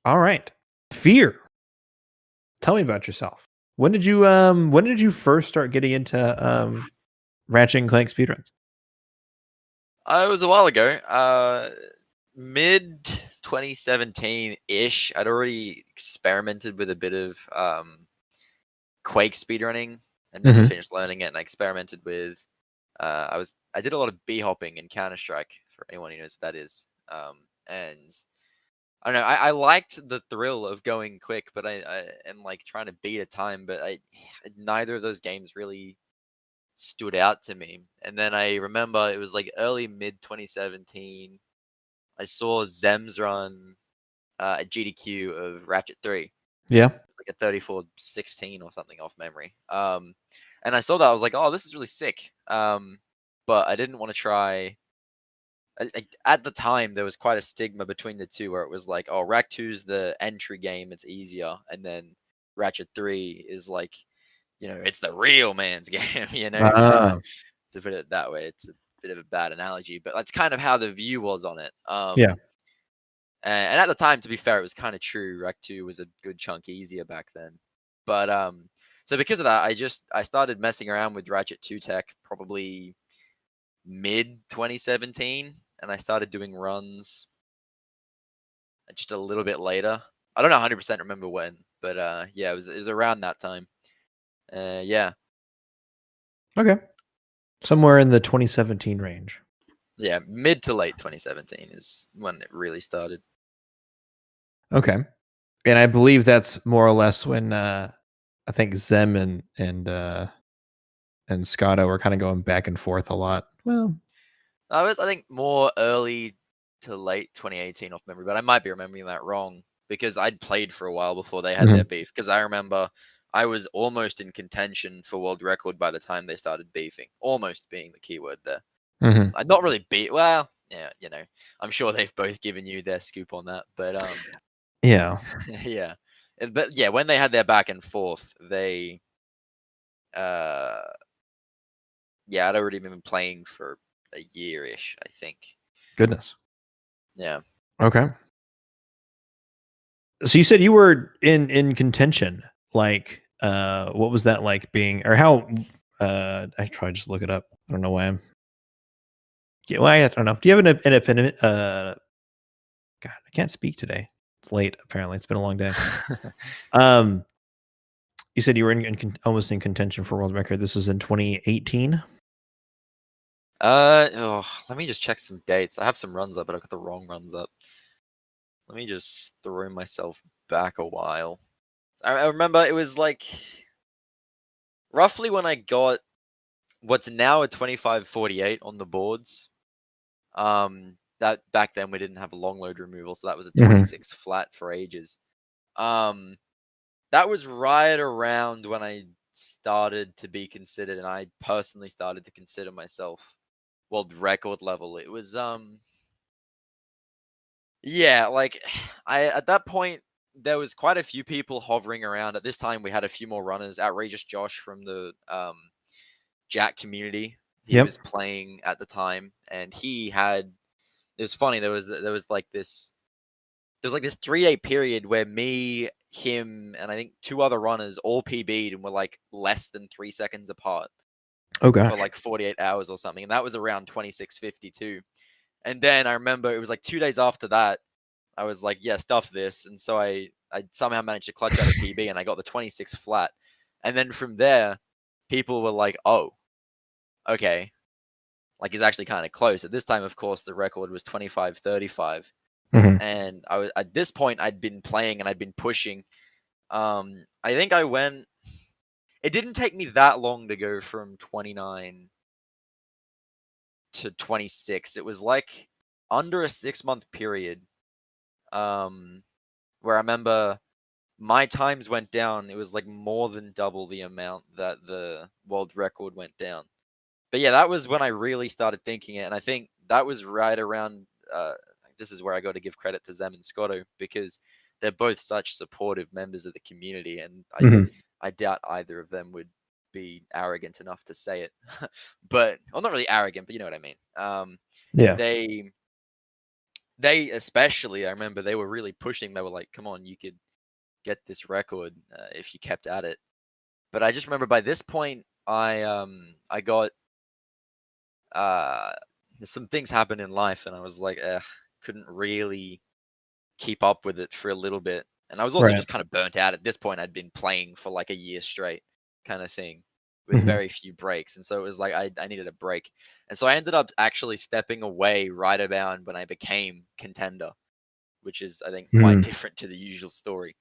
All right. FeaR. Tell me about yourself. When did you first start getting into Ratchet and Clank speedruns? It was a while ago. Mid 2017-ish. I'd already experimented with a bit of Quake speedrunning and never finished learning it. And I experimented with I did a lot of b-hopping in Counter-Strike, for anyone who knows what that is. And I don't know, I liked the thrill of going quick, but I and like trying to beat a time, but neither of those games really stood out to me. And then I remember it was like early mid 2017. I saw Zems run a GDQ of Ratchet 3. Yeah. Like a 3416 or something off memory. And I saw that, I was like, oh, this is really sick. But I didn't want to try. At the time, there was quite a stigma between the two, where it was like, oh, Rack 2's the entry game, it's easier, and then Ratchet 3 is like, it's the real man's game, to put it that way. It's a bit of a bad analogy, but that's kind of how the view was on it. Yeah. And at the time, to be fair, it was kind of true. Rack 2 was a good chunk easier back then. But so because of that, I started messing around with Ratchet 2 tech probably mid 2017, and I started doing runs just a little bit later. I don't know 100% remember when, but yeah, it was around that time. Yeah. Okay. Somewhere in the 2017 range. Yeah, mid to late 2017 is when it really started. Okay. And I believe that's more or less when I think Zem and Scotto were kind of going back and forth a lot. Well, I think more early to late 2018 off memory, but I might be remembering that wrong because I'd played for a while before they had their beef. Because I remember I was almost in contention for world record by the time they started beefing. Almost being the keyword there. I'd not really beat. Well, yeah, I'm sure they've both given you their scoop on that, but yeah. yeah, but yeah, when they had their back and forth, they yeah, I'd already been playing for a year-ish, I think. Goodness. Yeah. Okay. So you said you were in contention. Like, what was that like being, or how? I try to just look it up. I don't know why I'm. Yeah, well, I don't know. Do you have an opinion? God, I can't speak today. It's late. Apparently, it's been a long day. You said you were almost in contention for world record. This is in 2018. Let me just check some dates. I have some runs up, but I've got the wrong runs up. Let me just throw myself back a while. I remember it was like roughly when I got what's now a 2548 on the boards. That back then we didn't have a long load removal, so that was a 26 flat for ages. That was right around when I started to be considered, and I personally started to consider myself world record level. It was yeah, like at that point there was quite a few people hovering around. At this time we had a few more runners. Outrageous Josh from the Jack community, he was playing at the time, and he had, it was funny, there was like this 3-day period where me, him, and I think 2 other runners all PB'd and were like less than 3 seconds apart. Okay. For like 48 hours or something, and that was around 26:52. And then I remember it was like 2 days after that, I was like, yeah, stuff this. And so I somehow managed to clutch out a PB, and I got the 26 flat. And then from there, people were like, oh, okay, like it's actually kind of close. At this time, of course, the record was 25:35. And I was, at this point, I'd been playing and I'd been pushing. I think I went. It didn't take me that long to go from 29 to 26. It was like under a 6-month period. Where I remember my times went down. It was like more than double the amount that the world record went down. But yeah, that was when I really started thinking it, and I think that was right around. This is where I got to give credit to Zem and Scotto, because they're both such supportive members of the community, and I doubt either of them would be arrogant enough to say it. But, well, not really arrogant, but you know what I mean. Yeah. they especially, I remember they were really pushing. They were like, "Come on, you could get this record if you kept at it." But I just remember by this point, I got some things happened in life, and I was like, couldn't really keep up with it for a little bit. And I was also Right. just kind of burnt out at this point. I'd been playing for like a year straight, kind of thing, with very few breaks, and so it was like I needed a break. And so I ended up actually stepping away right about when I became contender, which is I think quite different to the usual story.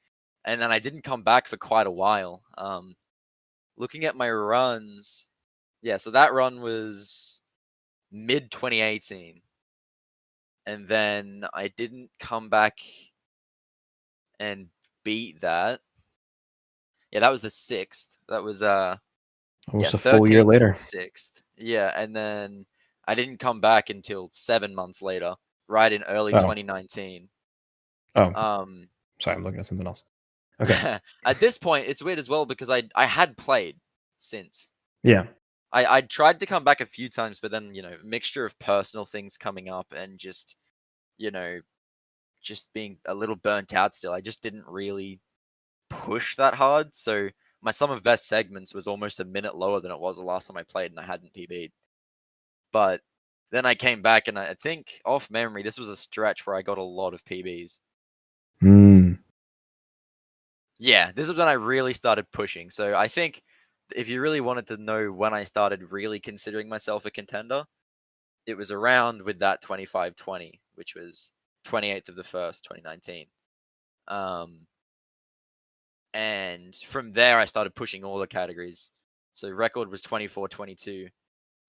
And then I didn't come back for quite a while. Looking at my runs, yeah, so that run was mid 2018, and then I didn't come back and beat that. Yeah, that was the 6th. That was Almost a full year 13th of the later. 6th. Yeah, and then I didn't come back until 7 months later, right in early Oh. 2019. Oh. Sorry, I'm looking at something else. Okay. At this point, it's weird as well because I had played since. Yeah. I tried to come back a few times, but then, mixture of personal things coming up and just, just being a little burnt out still. I just didn't really push that hard. So my sum of best segments was almost a minute lower than it was the last time I played, and I hadn't PB'd. But then I came back, and I think off memory, this was a stretch where I got a lot of PBs. Yeah, this is when I really started pushing. So I think if you really wanted to know when I started really considering myself a contender, it was around with that 25-20, which was 28th of the 1st, 2019. And from there, I started pushing all the categories. So record was 24-22.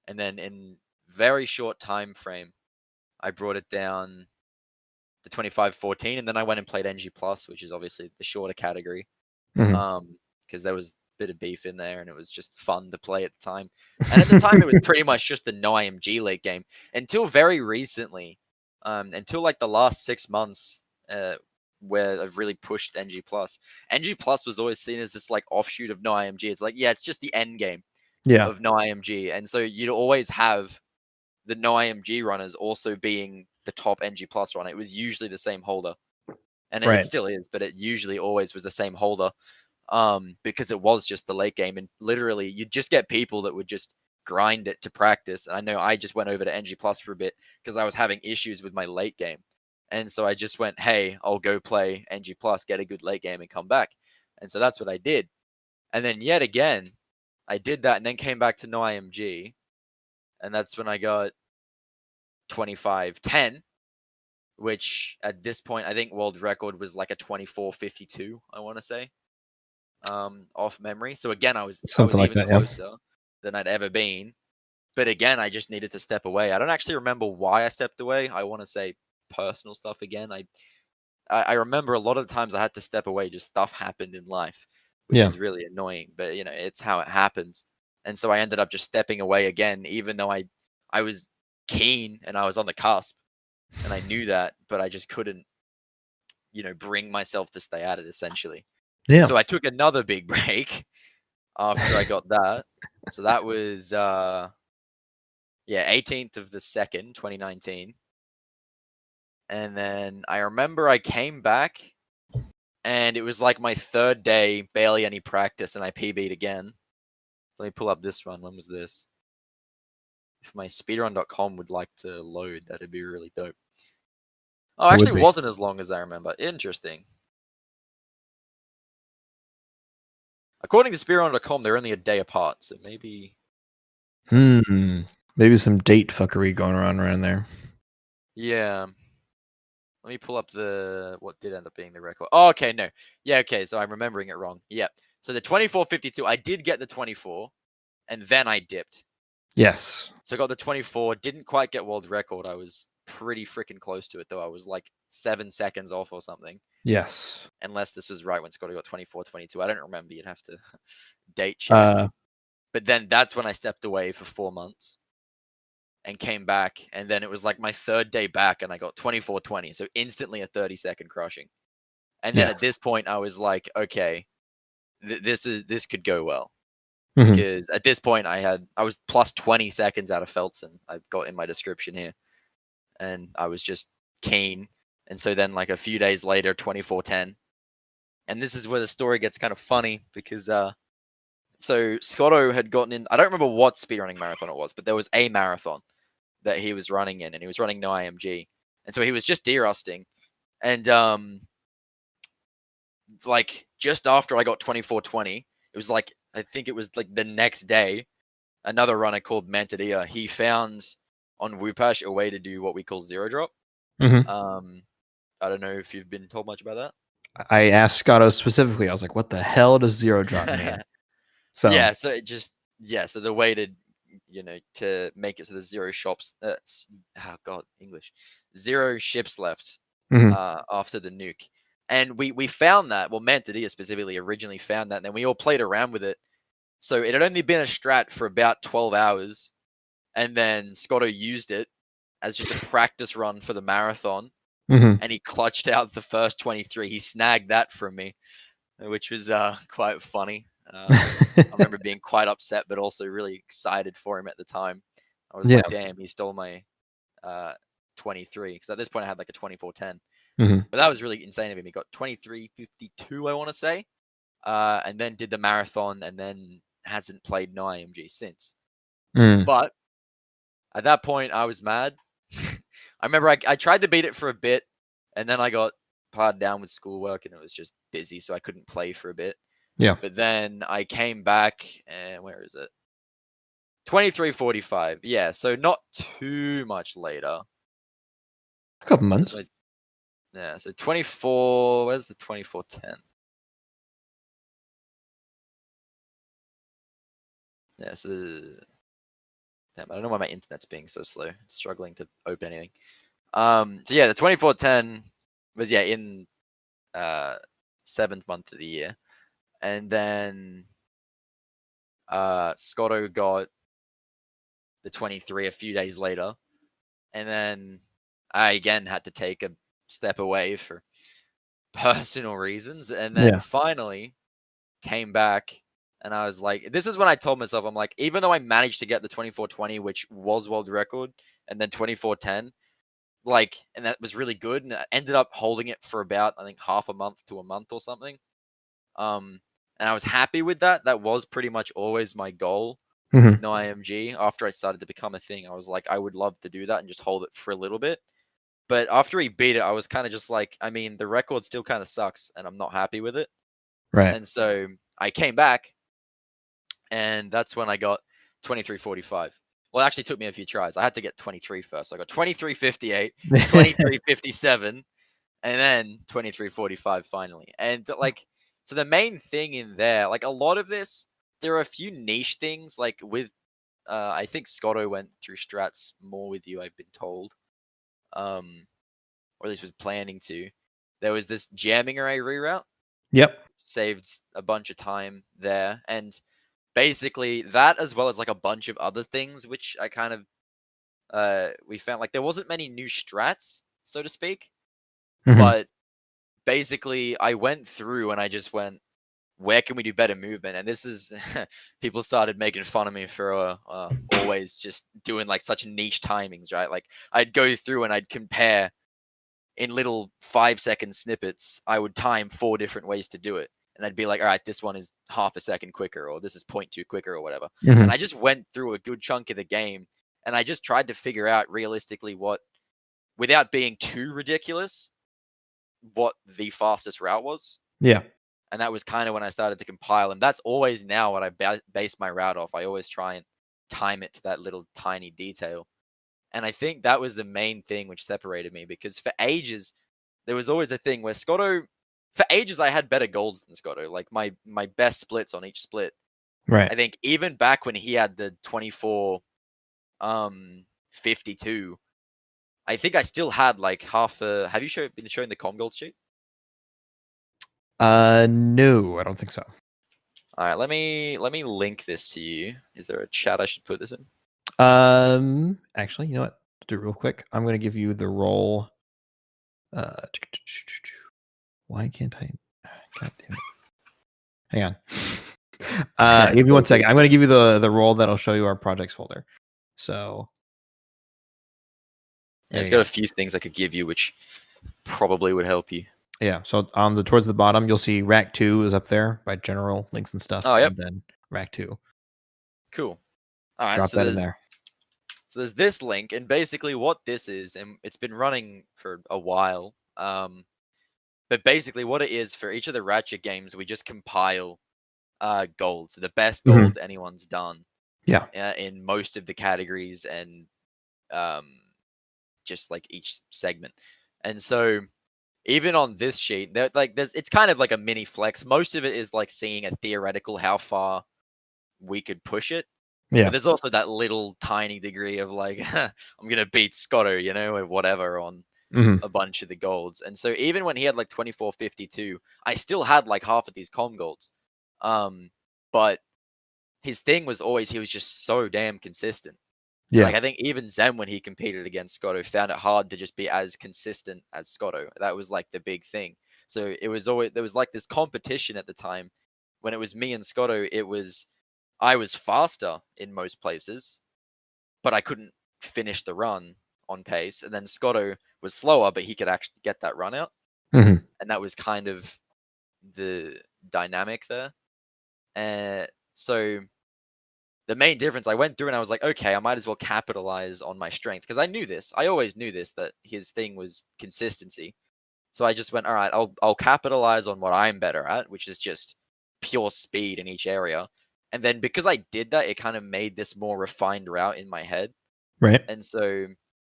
And then in very short time frame, I brought it down to 25-14. And then I went and played NG Plus, which is obviously the shorter category. Because there was a bit of beef in there and it was just fun to play at the time. And at the time, it was pretty much just the no IMG late game until very recently, until like the last 6 months, where I've really pushed NG Plus. NG Plus was always seen as this like offshoot of no IMG. It's like, yeah, it's just the end game of no IMG. And so you'd always have the no IMG runners also being the top NG Plus runner. It was usually the same holder. And it still is, but it usually always was the same holder. Because it was just the late game, and literally you'd just get people that would just grind it to practice. And I know I just went over to NG Plus for a bit because I was having issues with my late game. And so I just went, hey, I'll go play NG Plus, get a good late game and come back. And so that's what I did. And then yet again, I did that and then came back to no IMG. And that's when I got 25-10, which at this point, I think world record was like a 24-52, I want to say, off memory. So again, I was Something like even that, yeah. closer than I'd ever been. But again, I just needed to step away. I don't actually remember why I stepped away. I want to say personal stuff again. I remember a lot of the times I had to step away, just stuff happened in life, which is really annoying, but it's how it happens. And so I ended up just stepping away again, even though I was keen and I was on the cusp and I knew that, but I just couldn't, bring myself to stay at it essentially. Yeah. So I took another big break after I got that. So that was 18th of the 2nd, 2019. And then I remember I came back and it was like my 3rd day, barely any practice, and I PB'd again. Let me pull up this run. When was this? If my speedrun.com would like to load, that'd be really dope. Oh, actually, it wasn't as long as I remember. Interesting. According to speedrun.com, they're only a day apart, so maybe. Maybe some date fuckery going around there. Yeah. Let me pull up what did end up being the record. Oh, okay, no. Yeah, okay, so I'm remembering it wrong. Yeah. So the 24-52, I did get the 24, and then I dipped. Yes. So I got the 24, didn't quite get world record. I was pretty freaking close to it, though. I was like 7 seconds off or something. Yes. Unless this is right when Scotty got 24-22. I don't remember. You'd have to date check. But then that's when I stepped away for 4 months and came back. And then it was like my 3rd day back and I got 24-20. So instantly a 30-second crushing. And then at this point, I was like, okay, this could go well. Because at this point, I was plus 20 seconds out of Feltzen. I've got in my description here. And I was just keen. And so then like a few days later, 24:10. And this is where the story gets kind of funny because so Scotto had gotten in. I don't remember what speedrunning marathon it was, but there was a marathon that he was running in, and he was running no IMG. And so he was just derusting. And like just after I got 24:20, it was like I think it was like the next day, another runner called Mantadia, he found on Whoopash a way to do what we call zero drop. I don't know if you've been told much about that. I asked Scotto specifically. I was like, "What the hell does zero drop mean?" So yeah, so it just so the way to to make it so there's zero shops. Oh God, English, zero ships left after the nuke, and we found that. Well, Mantadia specifically originally found that, and then we all played around with it. So it had only been a strat for about 12 hours, and then Scotto used it as just a practice run for the marathon. And he clutched out the first 23. He snagged that from me, which was quite funny. I remember being quite upset, but also really excited for him at the time. I was like, damn, he stole my 23. Because at this point, I had like a 24:10. But that was really insane of him. He got 23:52, I want to say. And then did the marathon and then hasn't played no IMG since. But at that point, I was mad. I remember I tried to beat it for a bit, and then I got parred down with schoolwork, and it was just busy, so I couldn't play for a bit. Yeah. But then I came back, and where is it? 23:45. Yeah, so not too much later. A couple months. Yeah, so 24. Where's the 24:10? Yeah, so damn, I don't know why my internet's being so slow. It's struggling to open anything. So yeah, the 24:10 was in 7th month of the year, and then Scotto got the 23 a few days later, and then I again had to take a step away for personal reasons, and then finally came back. And I was like, this is when I told myself, I'm like, even though I managed to get the 24:20, which was world record, and then 24:10, like, and that was really good, and I ended up holding it for about, I think, half a month to a month or something. And I was happy with that. That was pretty much always my goal with no IMG. After I started to become a thing, I was like, I would love to do that and just hold it for a little bit. But after he beat it, I was kind of just like, I mean, the record still kind of sucks, and I'm not happy with it. Right. And so I came back, and that's when I got 23:45. Well, it actually took me a few tries. I had to get 23 first. So I got 23:58, 23:57, and then 23:45 finally. And like, so the main thing in there, like a lot of this, there are a few niche things. Like with, I think Scotto went through strats more with you, I've been told, or at least was planning to. There was this jamming array reroute. Yep. Saved a bunch of time there, and basically that, as well as like a bunch of other things, which I kind of we found like there wasn't many new strats, so to speak. But basically I went through and I just went, where can we do better movement? And this is people started making fun of me for always just doing like such niche timings, right? Like I'd go through and I'd compare in little 5-second snippets. I would time 4 different ways to do it. And I'd be like, all right, this one is half a second quicker, or this is 0.2 quicker, or whatever. And I just went through a good chunk of the game, and I just tried to figure out realistically what, without being too ridiculous, what the fastest route was. Yeah. And that was kind of when I started to compile. And that's always now what I base my route off. I always try and time it to that little tiny detail. And I think that was the main thing which separated me, because for ages, there was always a thing where Scotto, for ages, I had better golds than Scotto. Like my best splits on each split. Right. I think even back when he had the 24:52, I think I still had like half the. Have you been showing the com gold sheet? No, I don't think so. All right, let me link this to you. Is there a chat I should put this in? Actually, you know what? Do it real quick. I'm going to give you the role. Why can't I? God damn it! Hang on. Give me 1 second. I'm going to give you the role that'll show you our projects folder. So Yeah, it's got a few things I could give you, which probably would help you. Yeah. So on the towards the bottom, you'll see Rack 2 is up there by general links and stuff. Oh, yep. And then Rack 2. Cool. All right. Drop that in there. So there's this link, and basically what this is, and it's been running for a while. But basically what it is, for each of the Ratchet games, we just compile golds, the best golds anyone's done. Yeah. In most of the categories and just like each segment. And so even on this sheet, it's kind of like a mini flex. Most of it is like seeing a theoretical how far we could push it. Yeah. But there's also that little tiny degree of like, I'm gonna beat Scotto, you know, or whatever on a bunch of the golds. And so even when he had like 2452, I still had like half of these com golds. But his thing was always he was just so damn consistent. Yeah. Like I think even Zen, when he competed against Scotto, found it hard to just be as consistent as Scotto. That was like the big thing. So it was always, there was like this competition at the time. When it was me and Scotto, I was faster in most places, but I couldn't finish the run on pace. And then Scotto was slower, but he could actually get that run out. And that was kind of the dynamic there. So the main difference, I went through and I was like, okay, I might as well capitalize on my strength, because I knew this. I always knew this, that his thing was consistency. So I just went, all right, I'll capitalize on what I'm better at, which is just pure speed in each area. And then because I did that, it kind of made this more refined route in my head. Right. And so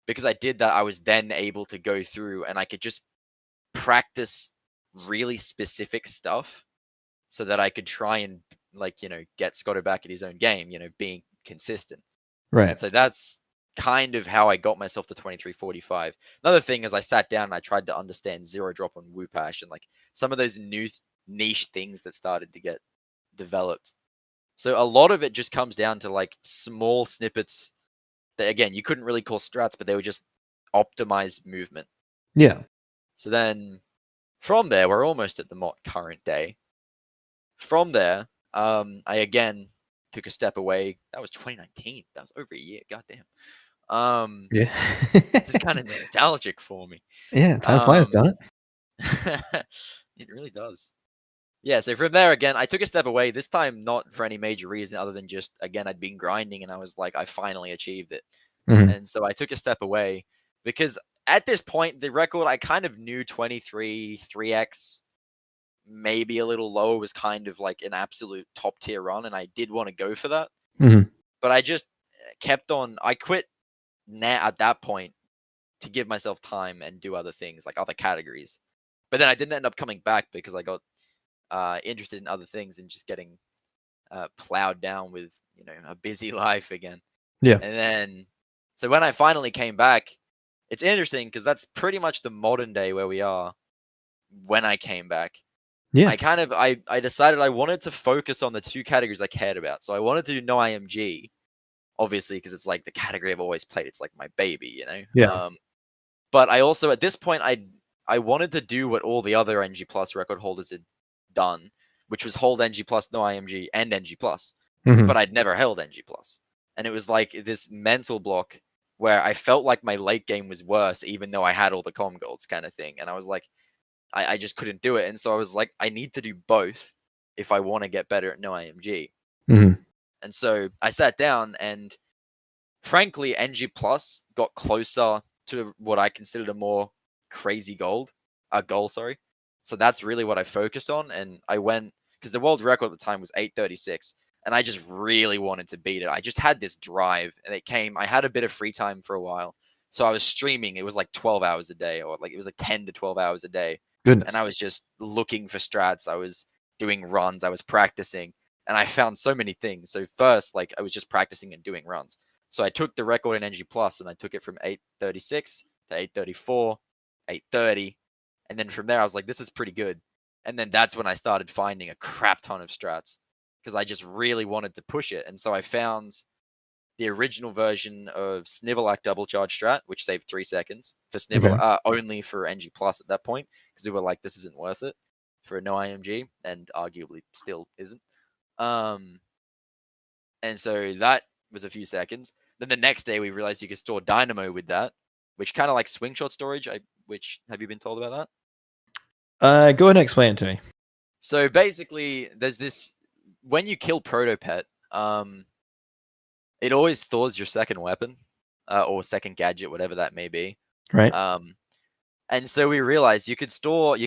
because I did that, I was then able to go through and I could just practice really specific stuff so that I could try and, like, you know, get Scotto back at his own game, you know, being consistent. Right. And so that's kind of how I got myself to 2345. Another thing is I sat down and I tried to understand zero drop on Whoopash and like some of those new niche things that started to get developed. So a lot of it just comes down to like small snippets that, again, you couldn't really call strats, but they were just optimized movement. Yeah. So then from there, we're almost at the current day. From there, I again took a step away. That was 2019. That was over a year. Goddamn. Yeah. This is kind of nostalgic for me. Yeah. Time flies, don't it? It really does. Yeah, so from there, again, I took a step away. This time, not for any major reason other than just, again, I'd been grinding and I was like, I finally achieved it. And so I took a step away because at this point, the record, I kind of knew 23, 3x, maybe a little lower, was kind of like an absolute top tier run. And I did want to go for that. But I just kept on, I quit at that point to give myself time and do other things, like other categories. But then I didn't end up coming back because I got interested in other things and just getting plowed down with, you know, a busy life again. Yeah. And then, so when I finally came back, it's interesting because that's pretty much the modern day where we are when I came back. Yeah. I decided I wanted to focus on the two categories I cared about. So I wanted to do no IMG, obviously, because it's like the category I've always played. It's like my baby, you know? Yeah. But I also, at this point, I wanted to do what all the other NG Plus record holders had done, which was hold NG Plus, no IMG, and NG Plus. But I'd never held NG Plus. And it was like this mental block where I felt like my late game was worse, even though I had all the com golds kind of thing. And I was like, I just couldn't do it. And so I was like, I need to do both if I want to get better at no IMG. And so I sat down and frankly, NG Plus got closer to what I considered a more crazy goal, sorry. So that's really what I focused on. And I went, because the world record at the time was 836. And I just really wanted to beat it. I just had this drive and I had a bit of free time for a while. So I was streaming. It was like 12 hours a day, or like it was like 10 to 12 hours a day. Goodness. And I was just looking for strats. I was doing runs. I was practicing. And I found so many things. So first, like I was just practicing and doing runs. So I took the record in NG Plus and I took it from 836 to 834, 830. And then from there, I was like, this is pretty good. And then that's when I started finding a crap ton of strats because I just really wanted to push it. And so I found the original version of Snivelac double charge strat, which saved 3 seconds for Snivelac, only for NG Plus at that point, because we were like, this isn't worth it for a no IMG, and arguably still isn't. And so that was a few seconds. Then the next day we realized you could store Dynamo with that, which kind of like swing shot storage. Which have you been told about that? Go ahead and explain it to me. So basically, there's this when you kill Protopet, it always stores your second weapon or second gadget, whatever that may be. Right. And so we realized you can't store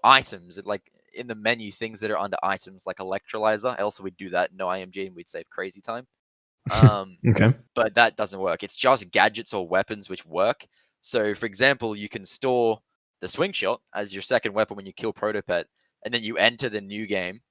items like in the menu, things that are under items like electrolyzer. Else we'd do that no IMG and we'd save crazy time. Okay. But that doesn't work. It's just gadgets or weapons which work. So for example, you can store the swing shot as your second weapon when you kill Protopet, and then you enter the new game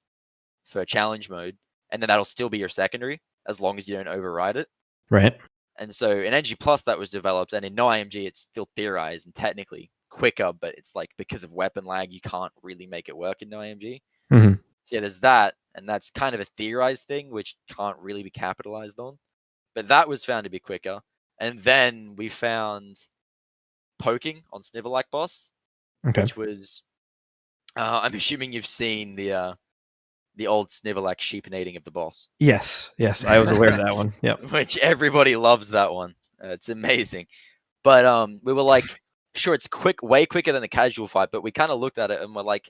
for challenge mode, and then that'll still be your secondary as long as you don't override it. Right. And so in NG Plus that was developed, and in no IMG it's still theorized and technically quicker, but it's like because of weapon lag, you can't really make it work in no IMG. Mm-hmm. So yeah, there's that, and that's kind of a theorized thing which can't really be capitalized on. But that was found to be quicker. And then we found poking on Snivelak boss, Okay. which was I'm assuming you've seen the old Snivelak sheepinating of the boss. Yes, I was aware of that one. Yep. Which everybody loves that one. It's amazing. But we were like, sure, it's way quicker than the casual fight, but we kind of looked at it and we're like,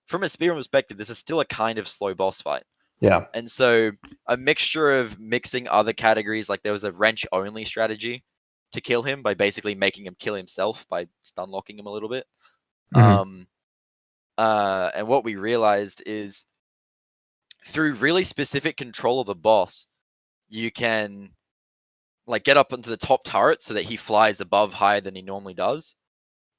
from a speedrun perspective, this is still a kind of slow boss fight. Yeah. And so a mixture of mixing other categories, like there was a wrench only strategy to kill him by basically making him kill himself by stun locking him a little bit. Mm-hmm. And what we realized is through really specific control of the boss, you can like get up onto the top turret so that he flies above higher than he normally does,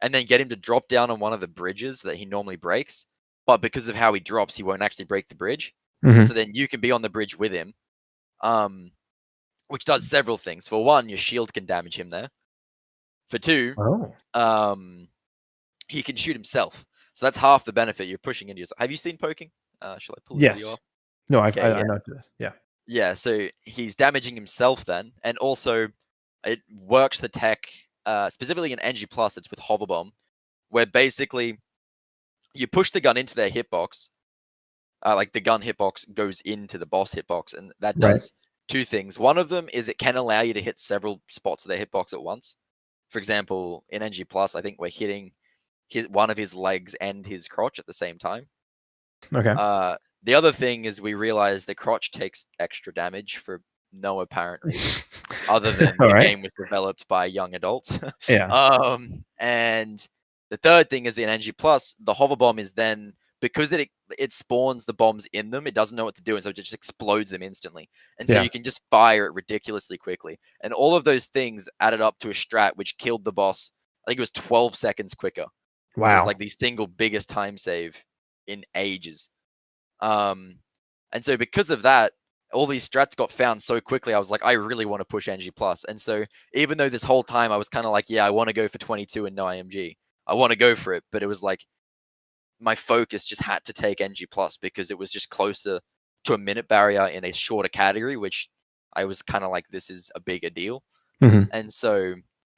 and then get him to drop down on one of the bridges that he normally breaks. But because of how he drops, he won't actually break the bridge. Mm-hmm. So then you can be on the bridge with him, which does several things. For one, your shield can damage him there. For two, he can shoot himself. So that's half the benefit you're pushing into yourself. Have you seen poking? Shall I pull the video up? No, Okay, I know this. Yeah. Yeah, so he's damaging himself then, and also it works the tech, specifically in NG Plus, it's with Hover Bomb, where basically you push the gun into their hitbox, like the gun hitbox goes into the boss hitbox, and that does two things. One of them is it can allow you to hit several spots of their hitbox at once. For example, in NG Plus, I think we're hitting one of his legs and his crotch at the same time. Okay. The other thing is we realized the crotch takes extra damage for no apparent reason, other than the game was developed by young adults. Yeah. And the third thing is in NG Plus, the hover bomb is then, because it spawns the bombs in them, it doesn't know what to do, and so it just explodes them instantly. And so you can just fire it ridiculously quickly. And all of those things added up to a strat which killed the boss. I think it was 12 seconds quicker. Wow. Which was like the single biggest time save in ages. And so because of that, all these strats got found so quickly. I was like, I really want to push NG Plus. And so even though this whole time I was kind of like, yeah, I want to go for 22 and no IMG. I want to go for it. But it was like my focus just had to take NG Plus because it was just closer to a minute barrier in a shorter category, which I was kind of like, this is a bigger deal. Mm-hmm. And so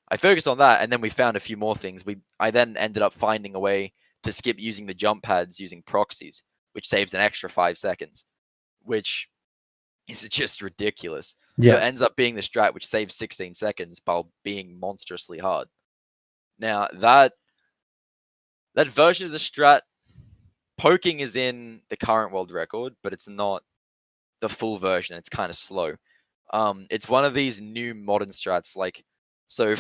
I focused on that. And then we found a few more things. I then ended up finding a way to skip using the jump pads using proxies, which saves an extra 5 seconds, which is just ridiculous. Yeah. So it ends up being the strat which saves 16 seconds while being monstrously hard. Now, that version of the strat, poking is in the current world record, but it's not the full version. It's kind of slow. It's one of these new modern strats. So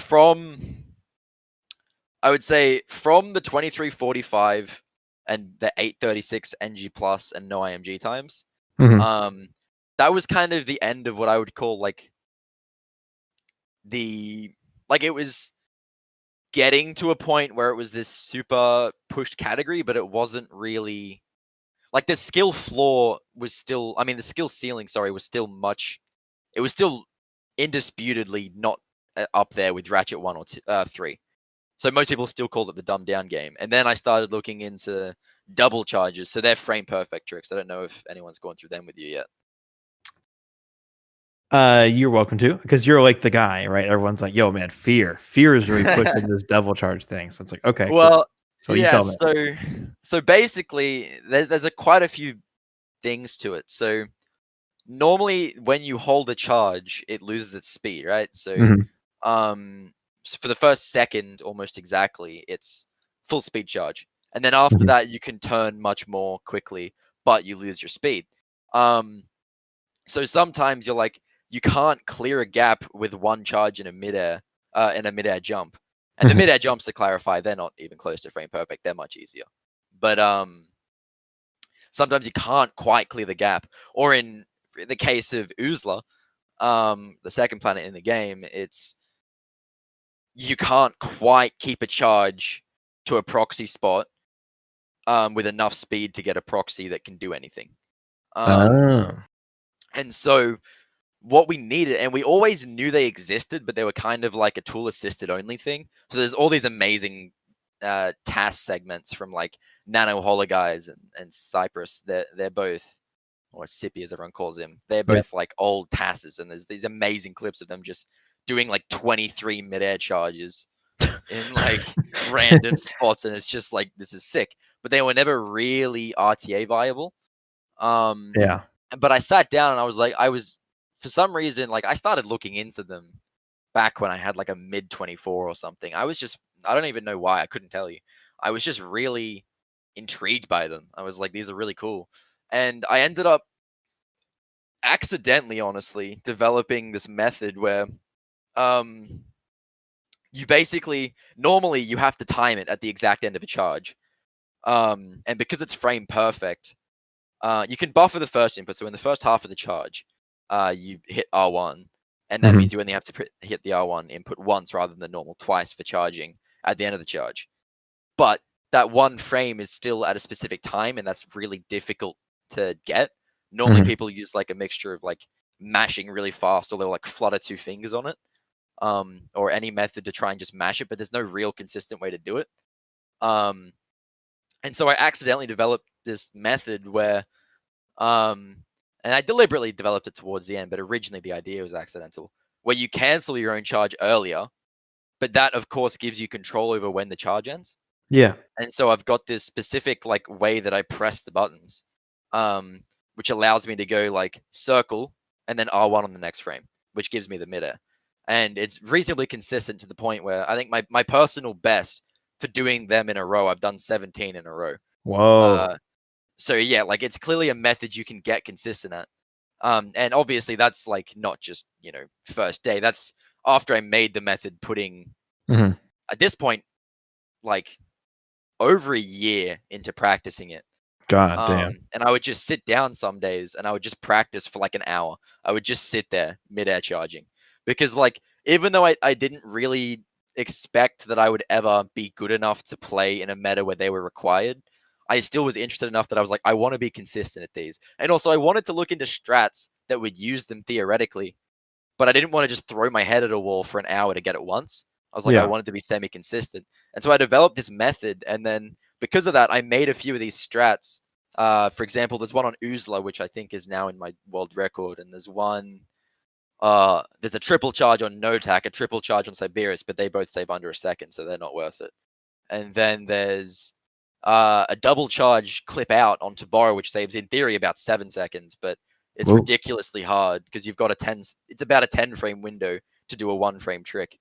I would say from the 2345 and the 836 NG Plus and no IMG times, that was kind of the end of what I would call it was getting to a point where it was this super pushed category, but it wasn't really like the skill floor was still, the skill ceiling, was still it was still indisputably not up there with Ratchet 1 or 3. So most people still call it the dumbed down game. And then I started looking into double charges. So they're frame perfect tricks. I don't know if anyone's gone through them with you yet. You're welcome to, because you're like the guy, right? Everyone's like, yo, man, FeaR is really pushing this double charge thing. So it's like, okay, well, cool. So yeah, you tell me. So basically there's quite a few things to it. So normally when you hold a charge, it loses its speed, right? So for the first second, almost exactly, it's full speed charge, and then after Mhm. that, you can turn much more quickly, but you lose your speed. So sometimes you're like, you can't clear a gap with one charge in a midair jump. And the Mhm. midair jumps, to clarify, they're not even close to frame perfect. They're much easier. But sometimes you can't quite clear the gap. Or in the case of Oozla, the second planet in the game, it's you can't quite keep a charge to a proxy spot with enough speed to get a proxy that can do anything. Oh. And so what we needed, and we always knew they existed, but they were kind of like a tool assisted only thing. So there's all these amazing task segments from like Nano Hologuys and Cypress. They're both, or Sippy as everyone calls him, they're Yeah. both like old tasks, and there's these amazing clips of them just doing like 23 midair charges in like random spots, and it's just like, this is sick. But they were never really RTA viable. Yeah. But I sat down and I was for some reason, like, I started looking into them back when I had like a mid 24 or something. I don't even know why, I couldn't tell you. I was just really intrigued by them. I was like, these are really cool. And I ended up accidentally, honestly, developing this method where um you basically, normally you have to time it at the exact end of a charge. And because it's frame perfect, you can buffer the first input. So in the first half of the charge, you hit R1, and that Mhm. means you only have to hit the R1 input once rather than the normal twice for charging at the end of the charge. But that one frame is still at a specific time, and that's really difficult to get. Normally, Mhm. people use like a mixture of like mashing really fast, or they'll like flutter two fingers on it, or any method to try and just mash it. But there's no real consistent way to do it. Um, and so I accidentally developed this method where and I deliberately developed it towards the end, but originally the idea was accidental, where you cancel your own charge earlier, but that of course gives you control over when the charge ends. Yeah. And so I've got this specific like way that I press the buttons, which allows me to go like circle and then R1 on the next frame, which gives me the midair. And it's reasonably consistent to the point where I think my personal best for doing them in a row, I've done 17 in a row. Whoa. So yeah, like, it's clearly a method you can get consistent at. And obviously that's like not just, first day. That's after I made the method, putting Mhm. at this point like over a year into practicing it. God damn. And I would just sit down some days and I would just practice for like an hour. I would just sit there mid-air charging, because like, even though I didn't really expect that I would ever be good enough to play in a meta where they were required, I still was interested enough that I was like, I want to be consistent at these. And also I wanted to look into strats that would use them theoretically, but I didn't want to just throw my head at a wall for an hour to get it once. I was like, I Yeah. wanted to be semi-consistent. And so I developed this method, and then because of that, I made a few of these strats. For example, there's one on Oozla, which I think is now in my world record, and there's one, there's a triple charge on Notak, a triple charge on Siberius, but they both save under a second, so they're not worth it. And then there's a double charge clip out on Tabora, which saves in theory about 7 seconds, but it's Whoa. ridiculously hard because you've got it's about a 10 frame window to do a 1 frame trick.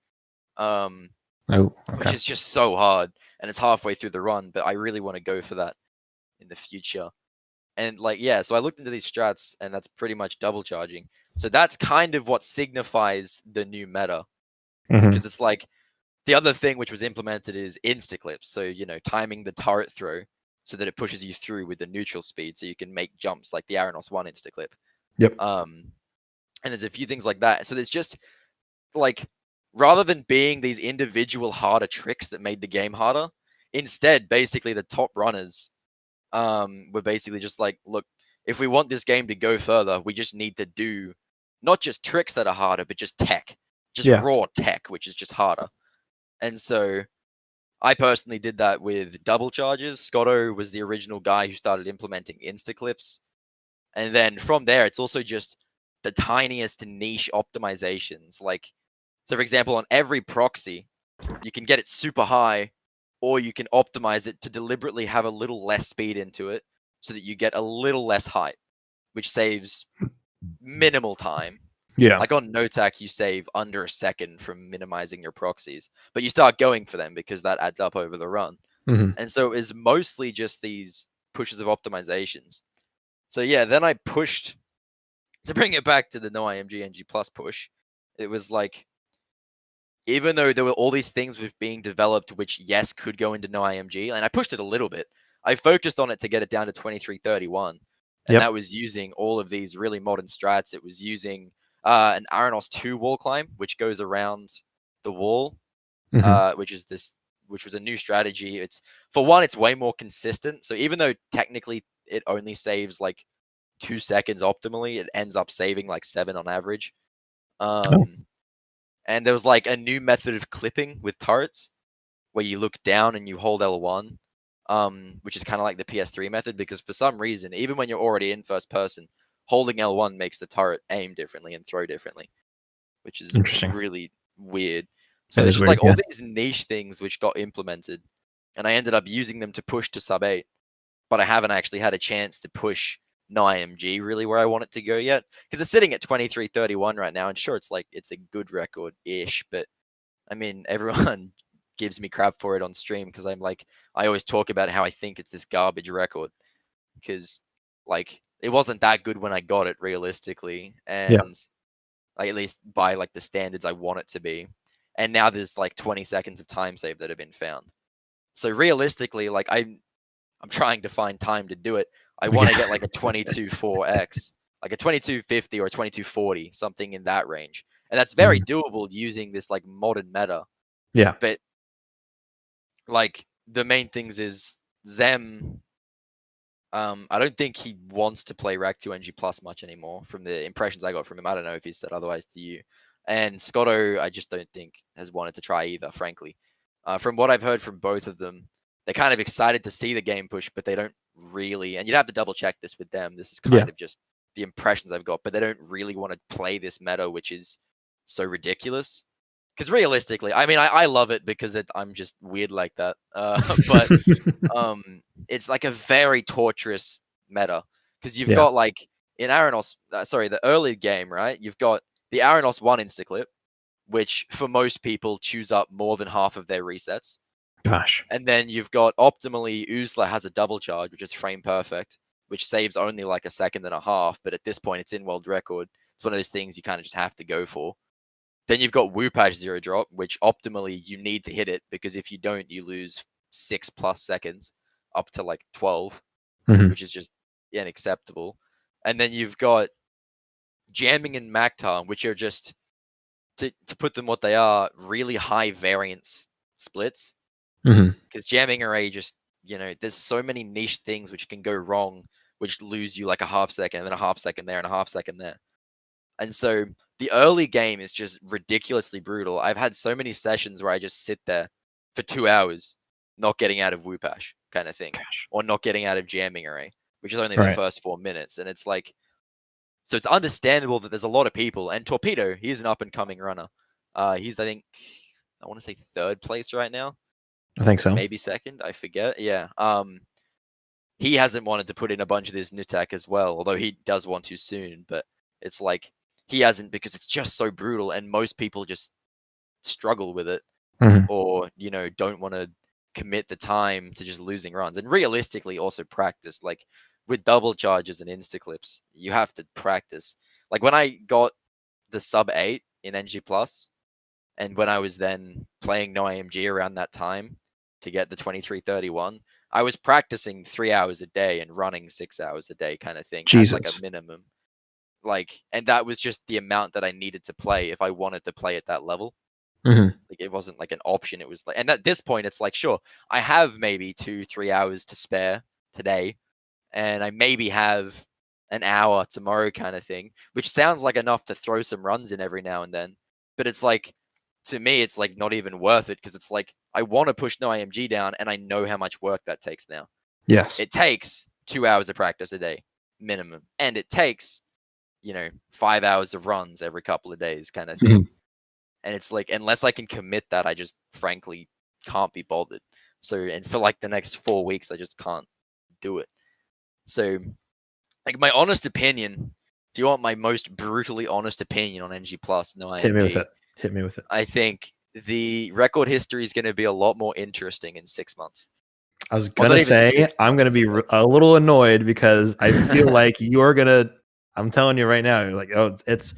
Oh, Which okay. is just so hard, and it's halfway through the run, but I really want to go for that in the future. And like, yeah, so I looked into these strats, and that's pretty much double charging. So that's kind of what signifies the new meta, Mhm. because it's like, the other thing which was implemented is insta clips. So, timing the turret throw so that it pushes you through with the neutral speed, so you can make jumps like the Aranos 1 insta clip. Yep. And there's a few things like that. So there's just like, rather than being these individual harder tricks that made the game harder, instead, basically the top runners were basically just like, look, if we want this game to go further, we just need to do not just tricks that are harder, but just tech, just Yeah. raw tech, which is just harder. And so I personally did that with double charges. Scotto was the original guy who started implementing insta clips. And then from there, it's also just the tiniest niche optimizations. Like, so for example, on every proxy, you can get it super high, or you can optimize it to deliberately have a little less speed into it so that you get a little less height, which saves minimal time. Yeah. Like on NoTac, you save under a second from minimizing your proxies, but you start going for them because that adds up over the run. Mhm. And so it's mostly just these pushes of optimizations. So yeah, then I pushed to bring it back to the no IMG NG plus push. It was like, even though there were all these things with being developed, which yes could go into no IMG, and I pushed it a little bit. I focused on it to get it down to 2331, and Yep. that was using all of these really modern strats. It was using an Aranos 2 wall climb, which goes around the wall, Mhm. which was a new strategy. It's, for one, it's way more consistent. So even though technically it only saves like 2 seconds optimally, it ends up saving like 7 on average. Oh. And there was like a new method of clipping with turrets where you look down and you hold L1, which is kind of like the PS3 method, because for some reason, even when you're already in first person, holding L1 makes the turret aim differently and throw differently, which is Interesting. really weird. So That there's is just weird. like Yeah. all these niche things which got implemented, and I ended up using them to push to sub 8, but I haven't actually had a chance to push no IMG really where I want it to go yet, because it's sitting at 2331 right now, and sure, it's like it's a good record ish, but I mean everyone gives me crap for it on stream because I'm like, I always talk about how I think it's this garbage record, because like it wasn't that good when I got it realistically, Yeah. and like at least by like the standards I want it to be, and now there's like 20 seconds of time save that have been found. So realistically, like I'm trying to find time to do it. I want to Yeah. get like a 22.4x, like a 2250 or a 2240, something in that range. And that's very Mhm. doable using this like modern meta. Yeah. But like the main things is Zem, I don't think he wants to play Rack 2 NG Plus much anymore from the impressions I got from him. I don't know if he said otherwise to you. And Scotto, I just don't think has wanted to try either, frankly. From what I've heard from both of them, they're kind of excited to see the game push, but they don't really, and you'd have to double check this with them. This is Yeah. kind of just the impressions I've got, but they don't really want to play this meta, which is so ridiculous. Because realistically, I mean, I love it because I'm just weird like that. But it's like a very torturous meta because you've Yeah. got like in Aranos, sorry, the early game, right? You've got the Aranos 1 instaclip, which for most people chews up more than half of their resets. Gosh. And then you've got optimally, Oozla has a double charge, which is frame perfect, which saves only like a second and a half. But at this point, it's in world record. It's one of those things you kind of just have to go for. Then you've got Whoopash zero drop, which optimally you need to hit it because if you don't, you lose 6+ seconds up to like 12, Mhm. which is just unacceptable. And then you've got jamming and Mactar, which are just, to put them what they are, really high variance splits. Mhm. Because jamming array just, there's so many niche things which can go wrong, which lose you like a half second, and then a half second there, and a half second there. And so the early game is just ridiculously brutal. I've had so many sessions where I just sit there for 2 hours, not getting out of Whoopash kind of thing, Gosh. or not getting out of jamming array, which is only the Right. first 4 minutes. And it's like, so it's understandable that there's a lot of people. And Torpedo, he's an up and coming runner. He's, I think, I want to say third place right now, I think so. maybe second. I forget. Yeah. He hasn't wanted to put in a bunch of this Nutak as well, although he does want to soon. But it's like he hasn't because it's just so brutal, and most people just struggle with it, Mhm. or don't want to commit the time to just losing runs. And realistically, also practice. Like with double charges and insta clips, you have to practice. Like when I got the sub 8 in NG Plus, and when I was then playing no AMG around that time to get the 2331, I was practicing 3 hours a day and running 6 hours a day kind of thing as like a Jesus. minimum. Like, and that was just the amount that I needed to play if I wanted to play at that level. Mhm. Like it wasn't like an option. It was like, and at this point, it's like, sure, I have maybe 2-3 hours to spare today, and I maybe have an hour tomorrow kind of thing, which sounds like enough to throw some runs in every now and then. But it's like, to me, it's like not even worth it because it's like, I want to push no AMG down and I know how much work that takes now. Yes. It takes 2 hours of practice a day minimum. And it takes, 5 hours of runs every couple of days kind of thing. Mhm. And it's like, unless I can commit that, I just frankly can't be bothered. So, and for like the next 4 weeks, I just can't do it. So, like, my honest opinion if you want my most brutally honest opinion on NG Plus, no Hit me with IMG, it. Hit me with it. I think the record history is going to be a lot more interesting in 6 months. I was Well, gonna not even say 6 I'm gonna months, be like- a little annoyed because I feel like you're gonna. I'm telling you right now, you're like, oh, it's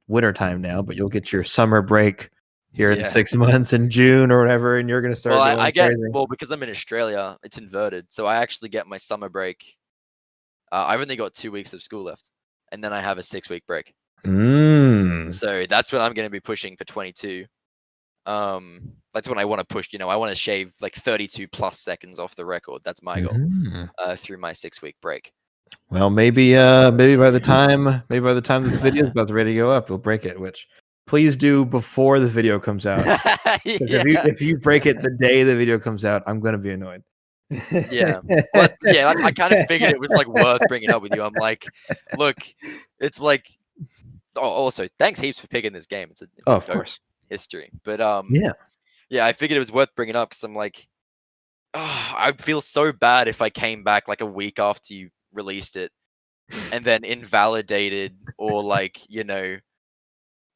winter time now, but you'll get your summer break here in Yeah. 6 months in June or whatever, and you're gonna start Well, going I get crazy. because I'm in Australia, it's inverted. So I actually get my summer break. I've only got 2 weeks of school left, and then I have a 6-week break. So that's what I'm going to be pushing for 22. That's when I want to push. I want to shave like 32 plus seconds off the record. That's my goal through my 6-week break. Well, maybe by the time this video is about ready to go up, we'll break it. Which please do before the video comes out. Yeah. If you break it the day the video comes out, I'm gonna be annoyed. Yeah. Well, yeah. I kind of figured it was like worth bringing up with you. I'm like, look, it's like. Oh, also, thanks heaps for picking this game. It's a of dope course. history. But Yeah. I figured it was worth bringing up because I'm like, oh, I'd feel so bad if I came back like a week after you released it and then invalidated or like,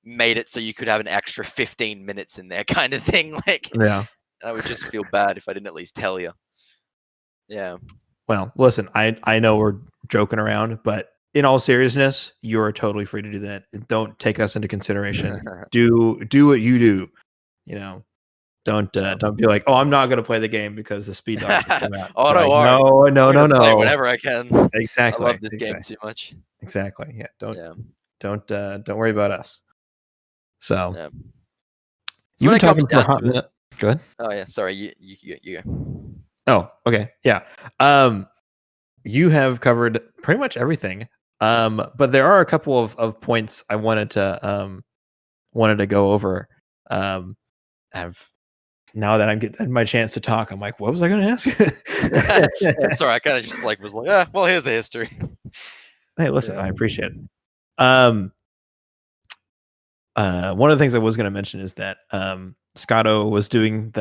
made it so you could have an extra 15 minutes in there kind of thing. Like, Yeah. I would just feel bad if I didn't at least tell you. Yeah. Well, listen, I know we're joking around, but in all seriousness, you are totally free to do that. Don't take us into consideration. Do what you do. Don't be like, oh, I'm not going to play the game because the speed dog just came out. Oh, Like, no, no. Play whenever I can. Exactly. I love this game too much. Exactly. Yeah. Don't worry about us. So you've been talking for a hot minute. Go ahead. Oh yeah, sorry. You go. Oh, okay. Yeah. You have covered pretty much everything. But there are a couple of points I wanted to go over. Now that I'm getting my chance to talk, I'm like, what was I going to ask? Sorry, I kind of just was like, well, here's the history. Hey, listen, I appreciate it. One of the things I was going to mention is that Scotto was doing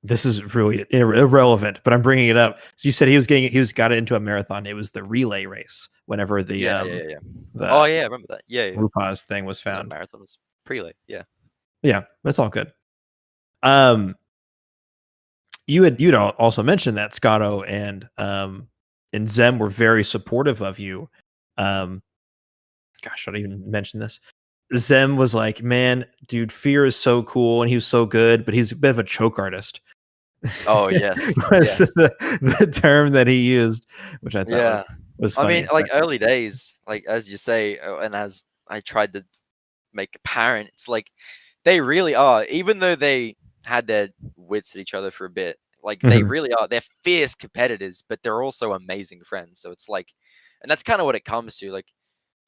this is really irrelevant, but I'm bringing it up. So you said he got into a marathon. It was the relay race whenever the yeah. Oh yeah, I remember that. Yeah. RuPa's thing was found. Marathon was prelay. Yeah. Yeah, that's all good. You'd also mentioned that Scotto and Zem were very supportive of you. Gosh, should I even mention this? Zem was like, man, dude, FeaR is so cool and he was so good, but he's a bit of a choke artist. Oh, yes. Was the term that he used, which I thought was funny. I mean, like early days, like as you say, and as I tried to make apparent, it's like they really are, even though they had their wits at each other for a bit, like they really are. They're fierce competitors, but they're also amazing friends. So it's like, and that's kind of what it comes to, like,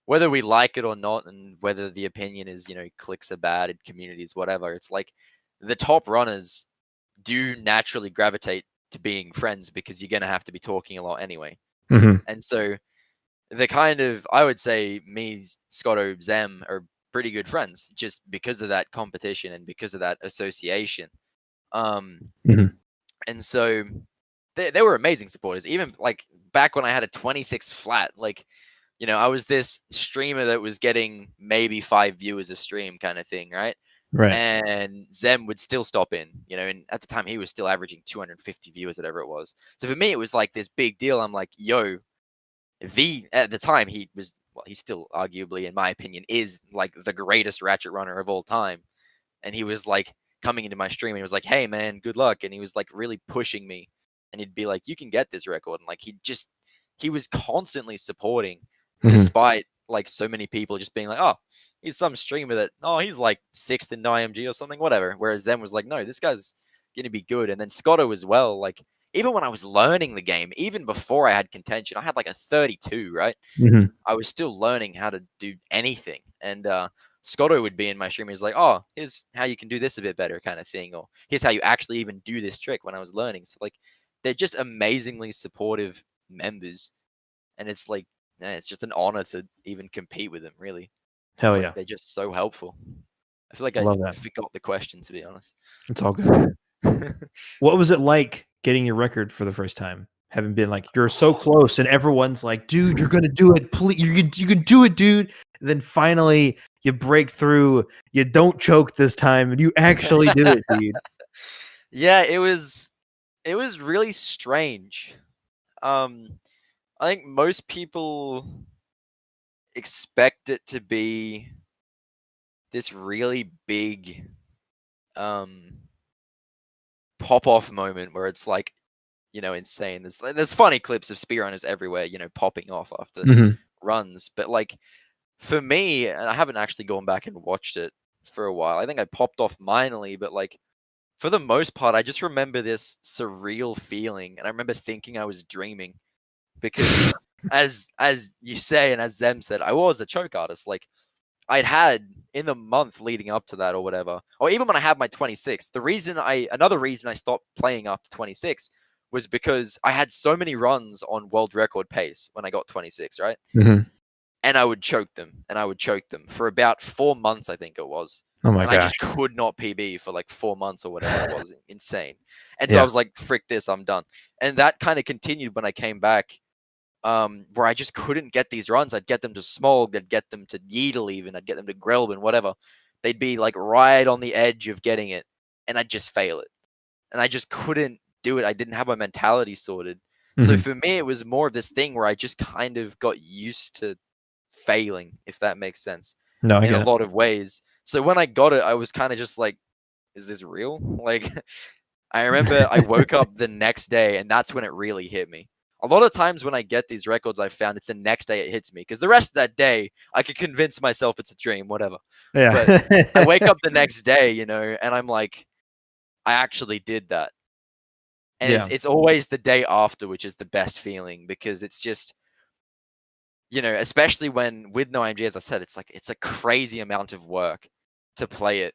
whether we like it or not, and whether the opinion is, clicks are bad in communities, whatever. It's like the top runners do naturally gravitate to being friends because you're going to have to be talking a lot anyway. And so the kind of, I would say me, Scotto, Zem are pretty good friends just because of that competition and because of that association. And so they were amazing supporters. Even like back when I had a 26 flat, like, I was this streamer that was getting maybe 5 viewers a stream kind of thing, right? Right. And Zem would still stop in, and at the time he was still averaging 250 viewers, whatever it was. So for me, it was like this big deal. I'm like, yo, at the time he still arguably, in my opinion, is like the greatest Ratchet runner of all time. And he was like coming into my stream and he was like, hey man, good luck. And he was like really pushing me. And he'd be like, you can get this record. And like he was constantly supporting, despite like so many people just being like, oh, he's some streamer that, he's like 6th in IMG or something, whatever. Whereas Zen was like, no, this guy's gonna be good. And then Scotto as well, like even when I was learning the game, even before I had contention, I had like a 32, right? I was still learning how to do anything. And Scotto would be in my stream. He's like, oh, here's how you can do this a bit better kind of thing. Or here's how you actually even do this trick when I was learning. So like, they're just amazingly supportive members. And it's like, it's just an honor to even compete with them, really. Hell yeah. Yeah. They're just so helpful. I feel like I forgot the question, to be honest. It's all good. What was it like getting your record for the first time? having been like, you're so close, and everyone's like, dude, you're gonna do it, please, you can do it, dude. And then finally you break through, you don't choke this time, and you actually do it, dude. Yeah, it was really strange. I think most people expect it to be this really big pop off moment where it's like, insane. There's funny clips of speedrunners everywhere, popping off after runs. But like for me, and I haven't actually gone back and watched it for a while. I think I popped off minorly, but like for the most part, I just remember this surreal feeling, and I remember thinking I was dreaming because, as you say, and as Zem said, I was a choke artist. Like I'd had in the month leading up to that, or whatever, or even when I had my 26. Another reason I stopped playing after 26 was because I had so many runs on world record pace when I got 26, right? And I would choke them, and I would choke them for about 4 months, I think it was. Oh my And I gosh. just could not PB for like 4 months or whatever it was. Insane. And so I was like, frick this, I'm done. And that kind of continued when I came back, where I just couldn't get these runs. I'd get them to Smog, I'd get them to Yeedle even, I'd get them to Grelbin, whatever. They'd be like right on the edge of getting it, and I'd just fail it. And I just couldn't do it. I didn't have my mentality sorted. So for me, it was more of this thing where I just kind of got used to failing, if that makes sense, No, I in a get it. lot of ways. So when I got it, I was kind of just like, is this real? Like, I remember I woke up the next day, and that's when it really hit me. A lot of times when I get these records, I found it's the next day it hits me, because the rest of that day I could convince myself it's a dream, whatever. Yeah. But I wake up the next day, and I'm like, I actually did that. And Yeah. it's always the day after, which is the best feeling, because it's just, especially when with no IMG, as I said, it's a crazy amount of work to play it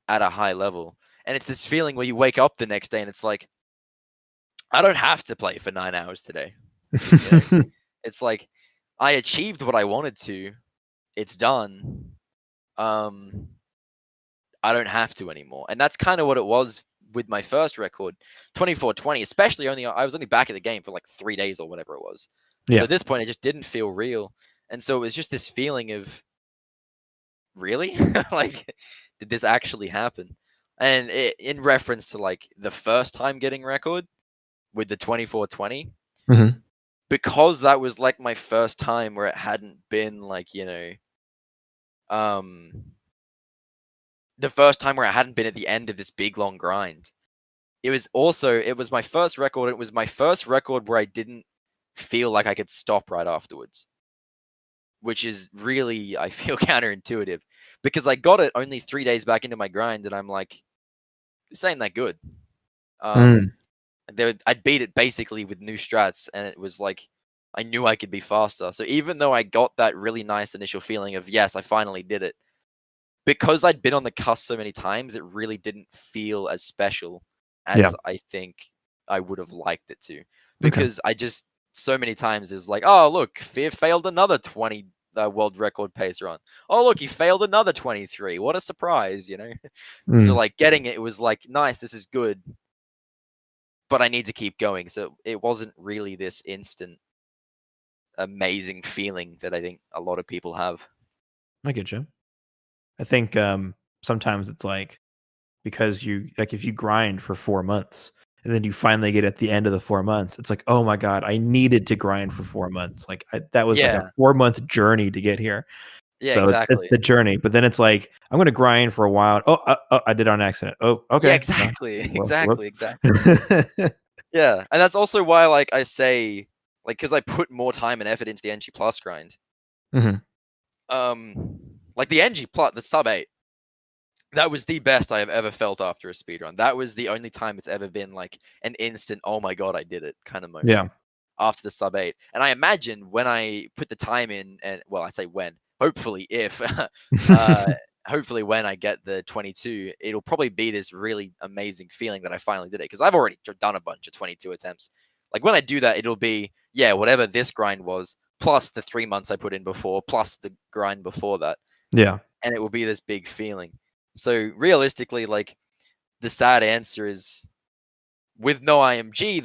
at a high level. And it's this feeling where you wake up the next day and it's like, I don't have to play for 9 hours today. It's like, I achieved what I wanted to. It's done. I don't have to anymore. And that's kind of what it was with my first record, 2420, especially I was only back at the game for like 3 days or whatever it was. Yeah. So at this point, it just didn't feel real. And so it was just this feeling of, really? Like, did this actually happen? And in reference to like the first time getting record with the 2420, because that was like my first time where it hadn't been like, the first time where I hadn't been at the end of this big long grind. It was my first record. It was my first record where I didn't feel like I could stop right afterwards, which is really, I feel, counterintuitive, because I got it only 3 days back into my grind, and I'm like, this ain't that good. I'd beat it basically with new strats, and it was like, I knew I could be faster. So even though I got that really nice initial feeling of, yes, I finally did it, because I'd been on the cusp so many times, it really didn't feel as special as I think I would have liked it to. Because I just, so many times it was like, oh, look, FeaR failed another 20 world record pace run. Oh, look, he failed another 23. What a surprise, So like getting it was like, nice, this is good, but I need to keep going. So it wasn't really this instant amazing feeling that I think a lot of people have. I get you. I think sometimes it's like, because you like, if you grind for 4 months and then you finally get at the end of the 4 months, it's like, oh my god, I needed to grind for 4 months. Like that was like a 4-month journey to get here. Yeah, So it's exactly. the journey. But then it's like, I'm going to grind for a while. Oh, I did it on accident. Oh, okay. Yeah, exactly. Exactly. Yeah, and that's also why, like, I say, like, because I put more time and effort into the NG Plus grind. Like the NG Plus, the sub 8, that was the best I have ever felt after a speedrun. That was the only time it's ever been like an instant, oh my god, I did it kind of moment. Yeah. After the sub 8. And I imagine when I put the time in, and well, I say when, hopefully if, hopefully when I get the 22, it'll probably be this really amazing feeling that I finally did it. Because I've already done a bunch of 22 attempts. Like when I do that, it'll be, yeah, whatever this grind was, plus the 3 months I put in before, plus the grind before that. Yeah. And it will be this big feeling. So realistically, like the sad answer is, with no IMG,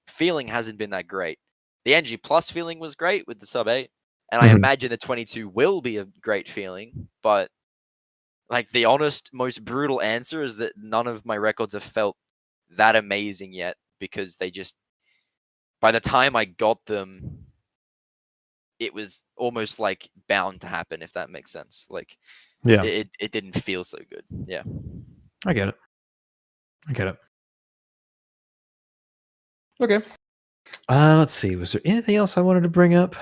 feeling hasn't been that great. The NG Plus feeling was great with the sub 8, and I imagine the 22 will be a great feeling, but like the honest, most brutal answer is that none of my records have felt that amazing yet, because they just, by the time I got them, it was almost like bound to happen, if that makes sense. Like, Yeah, it didn't feel so good. Yeah. I get it. I get it. Okay. Let's see. Was there anything else I wanted to bring up?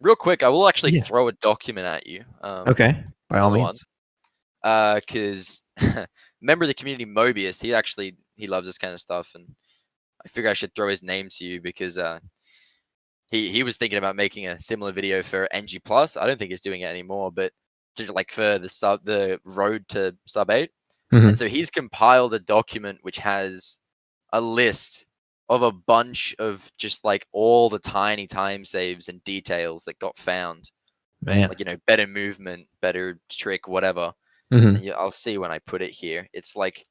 Real quick, I will actually Yeah. throw a document at you. Okay. By all Another one. means. Because member of the community, Mobius, he loves this kind of stuff, and I figure I should throw his name to you because he was thinking about making a similar video for NG Plus. I don't think he's doing it anymore, but just like for the road to sub 8. And so he's compiled a document which has a list of a bunch of just like all the tiny time saves and details that got found. Man. Like, better movement, better trick, whatever. Mm-hmm. And I'll see when I put it here. It's like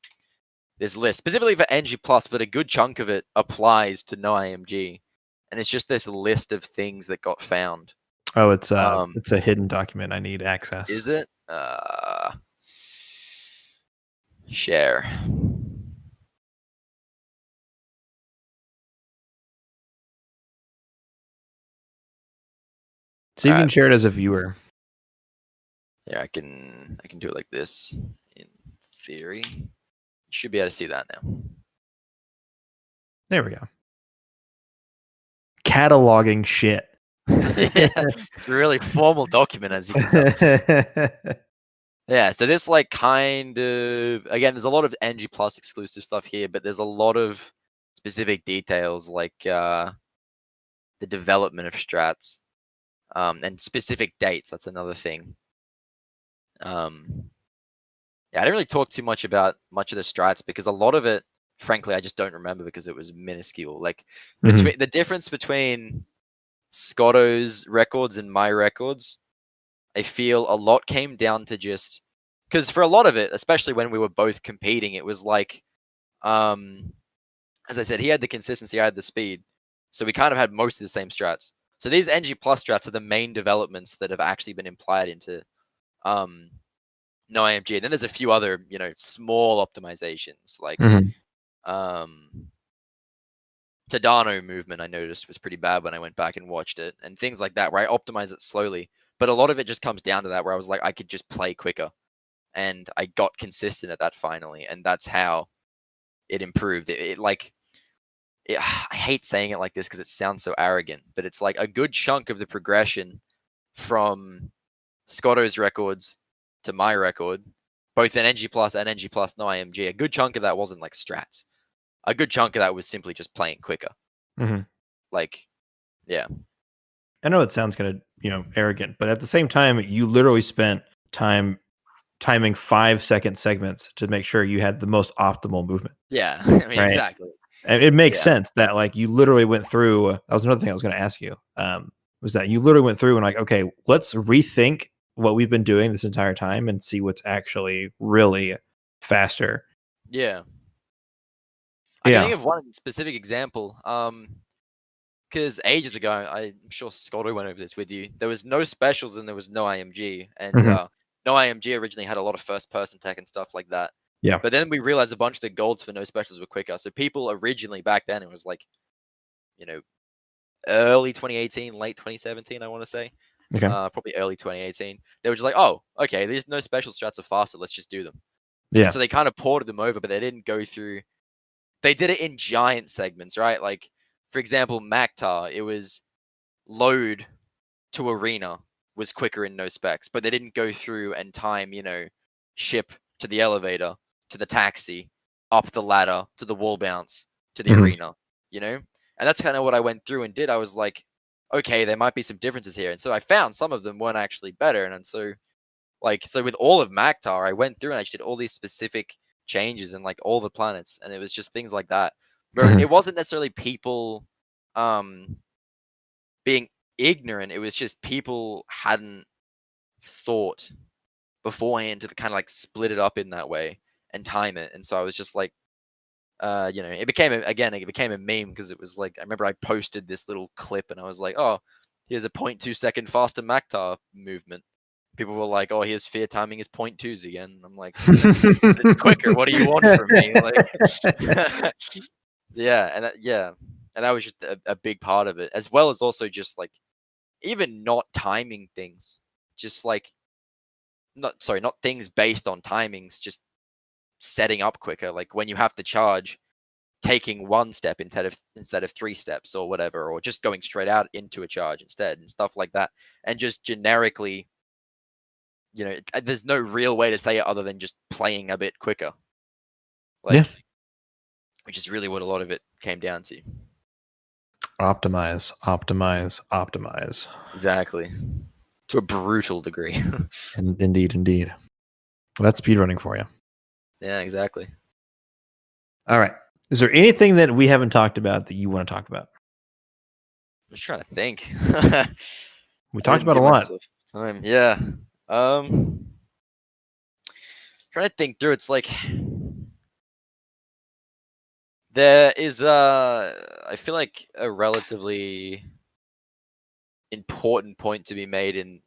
this list specifically for NG Plus, but a good chunk of it applies to no IMG. And it's just this list of things that got found. Oh, it's a hidden document. I need access. Is it? Share. So you can share it as a viewer. Yeah, I can do it like this in theory. You should be able to see that now. There we go. Cataloging shit. Yeah, it's a really formal document, as you can tell. Yeah, so this like kind of, again, there's a lot of NG Plus exclusive stuff here, but there's a lot of specific details like the development of strats and specific dates. That's another thing. Yeah, I didn't really talk too much about much of the strats because a lot of it, frankly, I just don't remember because it was minuscule. Like between the difference between Scotto's records and my records, I feel a lot came down to just because for a lot of it, especially when we were both competing, it was like, as I said, he had the consistency, I had the speed, so we kind of had most of the same strats. So these NG Plus strats are the main developments that have actually been implied into no IMG. And then there's a few other, small optimizations like Tadano movement. I noticed was pretty bad when I went back and watched it, and things like that where I optimize it slowly. But a lot of it just comes down to that where I was like, I could just play quicker, and I got consistent at that finally, and that's how it improved. I hate saying it like this because it sounds so arrogant, but it's like a good chunk of the progression from Scotto's records to my record, both in NG Plus and NG Plus no IMG, a good chunk of that wasn't like strats. A good chunk of that was simply just playing quicker. Like, yeah. I know it sounds kind of, arrogant, but at the same time, you literally spent time timing 5-second segments to make sure you had the most optimal movement. Yeah, I mean, right? Exactly. And it makes sense that like you literally went through. That was another thing I was going to ask you. Was that you literally went through and like, okay, let's rethink what we've been doing this entire time and see what's actually really faster. Yeah. I can think of one specific example. Because ages ago, I'm sure Scotto went over this with you. There was no specials and there was no IMG, and no IMG originally had a lot of first-person tech and stuff like that. Yeah. But then we realized a bunch of the golds for no specials were quicker. So people originally back then, it was like, early 2018, late 2017, I want to say. Okay. Probably early 2018. They were just like, oh, okay, these no special strats are faster. Let's just do them. Yeah. And so they kind of ported them over, but they didn't go through. They did it in giant segments, right? Like, for example, Mactar, it was load to arena was quicker in no specs, but they didn't go through and time, ship to the elevator, to the taxi, up the ladder, to the wall bounce, to the arena, And that's kind of what I went through and did. I was like, okay, there might be some differences here. And so I found some of them weren't actually better. And so with all of Mactar, I went through and I did all these specific changes in like all the planets. And it was just things like that. Where it wasn't necessarily people being ignorant. It was just people hadn't thought beforehand to kind of like split it up in that way and time it. And so I was just like, it became a meme because it was like I remember I posted this little clip and I was like, oh, here's a 0.2 second faster Mactar movement. People were like, oh, here's FeaR timing his 0.2s again. I'm like, it's quicker. What do you want from me? Like, and that was just a big part of it, as well as also just like even not timing things, just like not things based on timings, just setting up quicker. Like when you have to charge, taking one step instead of 3 steps or whatever, or just going straight out into a charge instead and stuff like that. And just generically, there's no real way to say it other than just playing a bit quicker. Like, which is really what a lot of it came down to. Optimize, optimize, optimize. Exactly. To a brutal degree. Indeed. Well, that's speedrunning for you. Yeah, exactly. All right. Is there anything that we haven't talked about that you want to talk about? I'm just trying to think. We talked about a lot. Time. Yeah. Trying to think through. It's like there is I feel like a relatively important point to be made in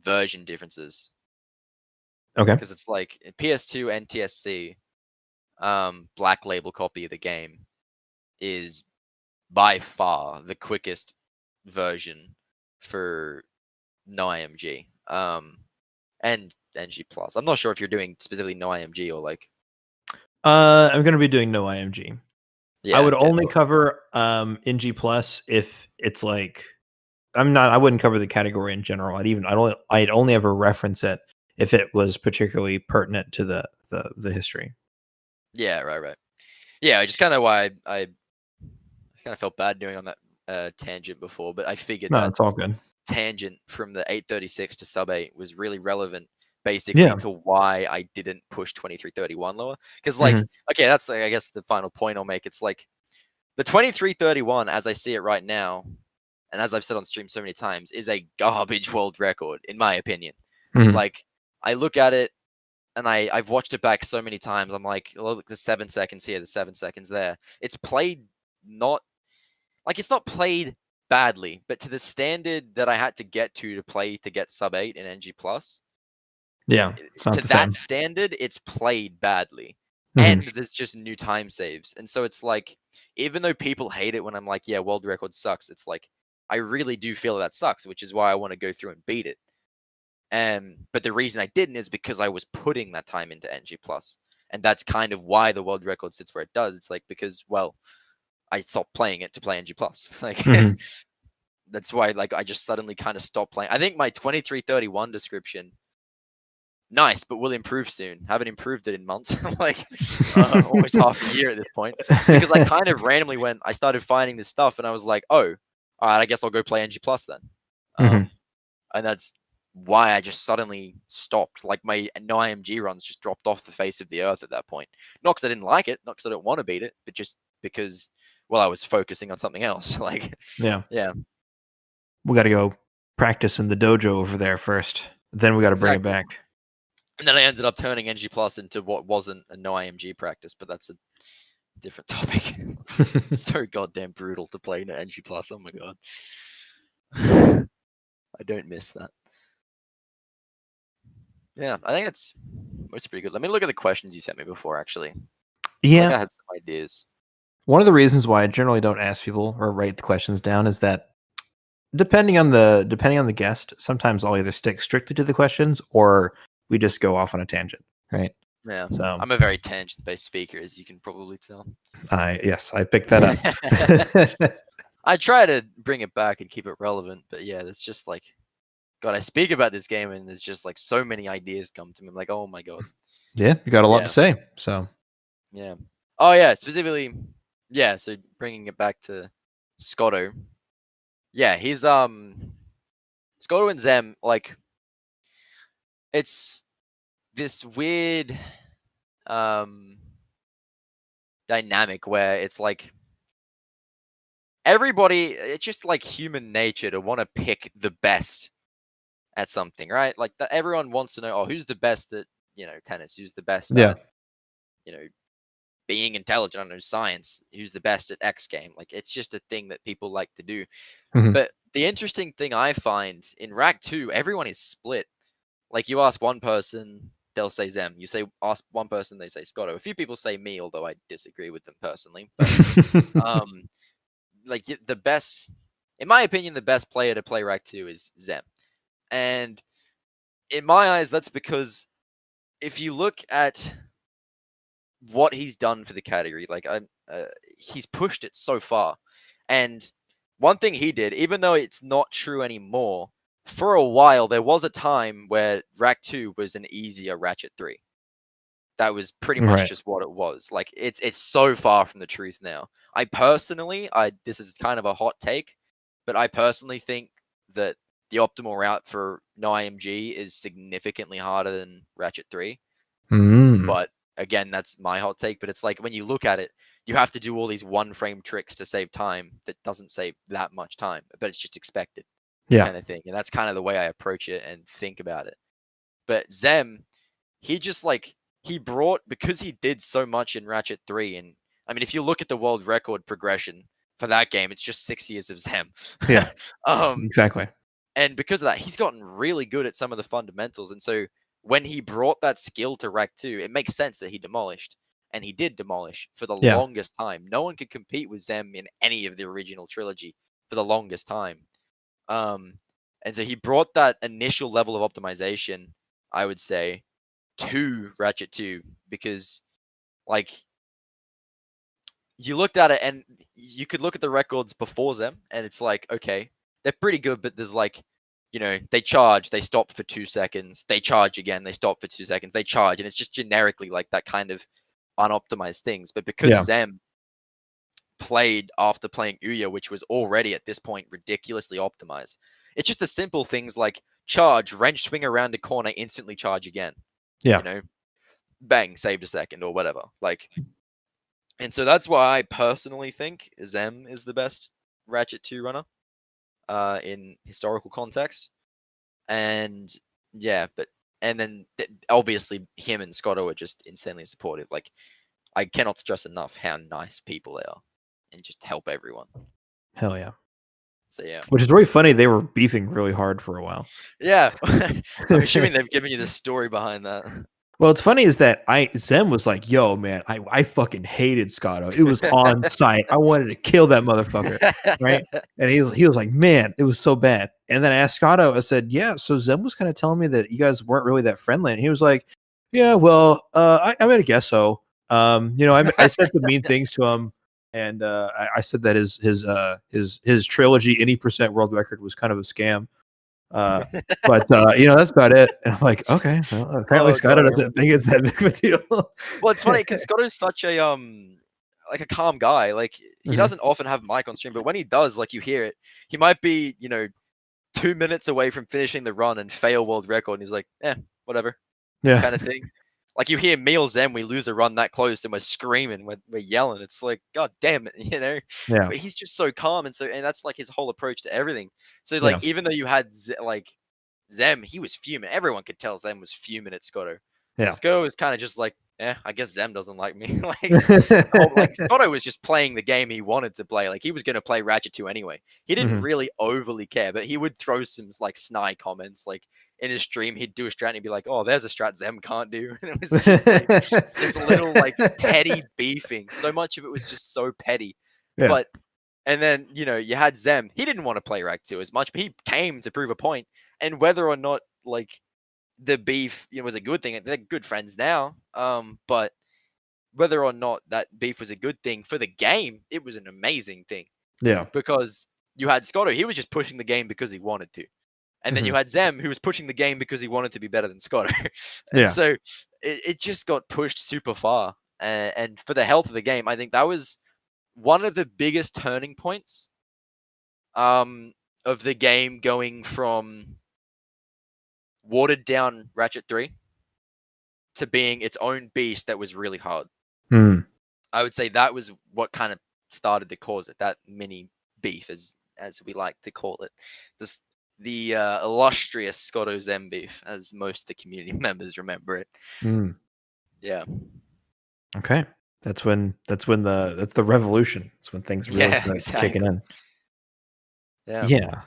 version differences. Okay. Because it's like in PS2 NTSC, Black Label copy of the game is by far the quickest version for no IMG. And NG Plus. I'm not sure if you're doing specifically no IMG or like. I'm going to be doing no IMG. Yeah, I would only cover NG Plus if it's like I wouldn't cover the category in general. I'd only ever reference it if it was particularly pertinent to the history. Yeah, right. Yeah, just kind of why I kind of felt bad doing on that tangent before, but I figured that it's all good. Tangent from the 836 to sub 8 was really relevant basically to why I didn't push 2331 lower. Because like, okay, that's I guess the final point I'll make. It's like the 2331, as I see it right now, and as I've said on stream so many times, is a garbage world record, in my opinion. Like, I look at it, and I've watched it back so many times. I'm like, look, the 7 seconds here, the 7 seconds there. It's played it's not played badly, but to the standard that I had to get to get sub 8 in NG Plus. Yeah, it's not to the that same. standard, it's played badly. And there's just new time saves. And so it's like, even though people hate it when I'm like, yeah, world record sucks, it's like, I really do feel that sucks, which is why I want to go through and beat it. But the reason I didn't is because I was putting that time into NG Plus. And that's kind of why the world record sits where it does. It's like, because, well, I stopped playing it to play NG Plus. Like, that's why, like, I just suddenly kind of stopped playing. I think my 2331 description, nice, but will improve soon. Haven't improved it in months. Like, almost half a year at this point. Because I kind of randomly I started finding this stuff, and I was like, oh, all right, I guess I'll go play NG Plus then. And that's why I just suddenly stopped. Like, my no IMG runs just dropped off the face of the earth at that point. Not because I didn't like it, not because I don't want to beat it, but just because, well, I was focusing on something else. Like, yeah. We got to go practice in the dojo over there first. Then we got to bring it back. And then I ended up turning NG Plus into what wasn't a no IMG practice, but that's a different topic. It's so goddamn brutal to play no NG Plus. Oh my god. I don't miss that. Yeah, I think that's pretty good. Let me look at the questions you sent me before, actually. Yeah. I had some ideas. One of the reasons why I generally don't ask people or write the questions down is that depending on the guest, sometimes I'll either stick strictly to the questions or we just go off on a tangent, right? Yeah. So I'm a very tangent-based speaker, as you can probably tell. Yes, I picked that up. I try to bring it back and keep it relevant, but yeah, it's just like, God, I speak about this game and there's just like so many ideas come to me. I'm like, oh my god. Yeah, you got a lot to say. So. Yeah. Oh yeah, specifically. Yeah. So bringing it back to Scotto. Yeah, he's Scotto and Zem, like, it's this weird dynamic where it's like everybody, it's just like human nature to want to pick the best at something, right? Like everyone wants to know, oh, who's the best at, tennis, who's the best at, being intelligent. I don't know, science. Who's the best at X game? Like, it's just a thing that people like to do. Mhm. But the interesting thing I find in Rack 2, everyone is split. Like, you ask one person, they'll say Zem. You ask one person, they say Scotto. A few people say me, although I disagree with them personally. But like the best, in my opinion, the best player to play Rack 2 is Zem. And in my eyes, that's because if you look at what he's done for the category, like he's pushed it so far. And one thing he did, even though it's not true anymore, for a while there was a time where Rack 2 was an easier Ratchet 3. That was pretty much Right. just what it was. Like, it's so far from the truth now. I personally, this is kind of a hot take, but I personally think that the optimal route for no IMG is significantly harder than Ratchet 3. Mm. But again, that's my hot take. But it's like, when you look at it, you have to do all these one frame tricks to save time that doesn't save that much time, but it's just expected, Yeah. kind of thing. And that's kind of the way I approach it and think about it. But Zem, he just like, he brought, because he did so much in Ratchet 3. And I mean, if you look at the world record progression for that game, it's just 6 years of Zem. Yeah. Exactly. And because of that, he's gotten really good at some of the fundamentals. And so when he brought that skill to Rack 2, it makes sense that he demolished. And he did demolish for the Yeah. longest time. No one could compete with Zem in any of the original trilogy for the longest time. And so he brought that initial level of optimization, I would say, to Ratchet 2, because like, you looked at it and you could look at the records before Zem, and it's like, okay, they're pretty good, but there's like, they charge, they stop for 2 seconds, they charge again, they stop for 2 seconds, they charge, and it's just generically like that kind of unoptimized things. But because Yeah. Zem played after playing Ouya, which was already at this point ridiculously optimized, it's just the simple things like charge, wrench, swing around a corner, instantly charge again. Yeah. Bang, saved a second or whatever. Like, and so that's why I personally think Zem is the best Ratchet 2 runner in historical context. And yeah, and then obviously him and Scotto are just insanely supportive. Like, I cannot stress enough how nice people they are and just help everyone. Hell yeah. So yeah. Which is really funny. They were beefing really hard for a while. Yeah. I'm assuming they've given you the story behind that. Well, what's funny is that Zem was like, "Yo, man, I fucking hated Scotto. It was on site. I wanted to kill that motherfucker." Right? And he was like, "Man, it was so bad." And then I asked Scotto, I said, "Yeah, so Zem was kind of telling me that you guys weren't really that friendly." And he was like, "Yeah, well, I mean, I guess so. I said some mean things to him, and I said that his trilogy any percent world record was kind of a scam." But that's about it. And I'm like, okay, well, apparently Oh Scotto no. doesn't think it's that big of a deal. Well, it's funny because Scotto's such a like a calm guy. Like, he Mhm. doesn't often have mic on stream, but when he does, like, you hear it. He might be 2 minutes away from finishing the run and fail world record, and he's like, whatever, Yeah. kind of thing. Like, you hear me or Zen, we lose a run that close, and we're screaming, we're yelling. It's like, God damn it, Yeah. But he's just so calm, and that's like his whole approach to everything. So like, Yeah. even though you had Zem, he was fuming. Everyone could tell Zem was fuming at Scotto. Yeah. Scotto was kind of just like, I guess Zem doesn't like me. Like Scotto was just playing the game he wanted to play. Like, he was going to play Ratchet 2 anyway. He didn't Mhm. really overly care, but he would throw some like snide comments. Like, in his stream, he'd do a strat and he'd be like, "Oh, there's a strat Zem can't do," and it was just like this little like petty beefing. So much of it was just so petty. Yeah. But and then you had Zem. He didn't want to play Rack 2 as much, but he came to prove a point. And whether or not like the beef was a good thing, they're good friends now. But whether or not that beef was a good thing for the game, it was an amazing thing, Yeah. because you had Scotto. He was just pushing the game because he wanted to. And then you Mhm. had Zem, who was pushing the game because he wanted to be better than Scotto. And Yeah. so it just got pushed super far. And for the health of the game, I think that was one of the biggest turning points of the game, going from watered down Ratchet 3 to being its own beast that was really hard. Mm. I would say that was what kind of started to cause it, that mini beef, as we like to call it. The illustrious Scotto Zem beef, as most of the community members remember it. Mm. Yeah. Okay. That's the revolution. It's when things really Yeah, start exactly. kicking in. Yeah. Yeah.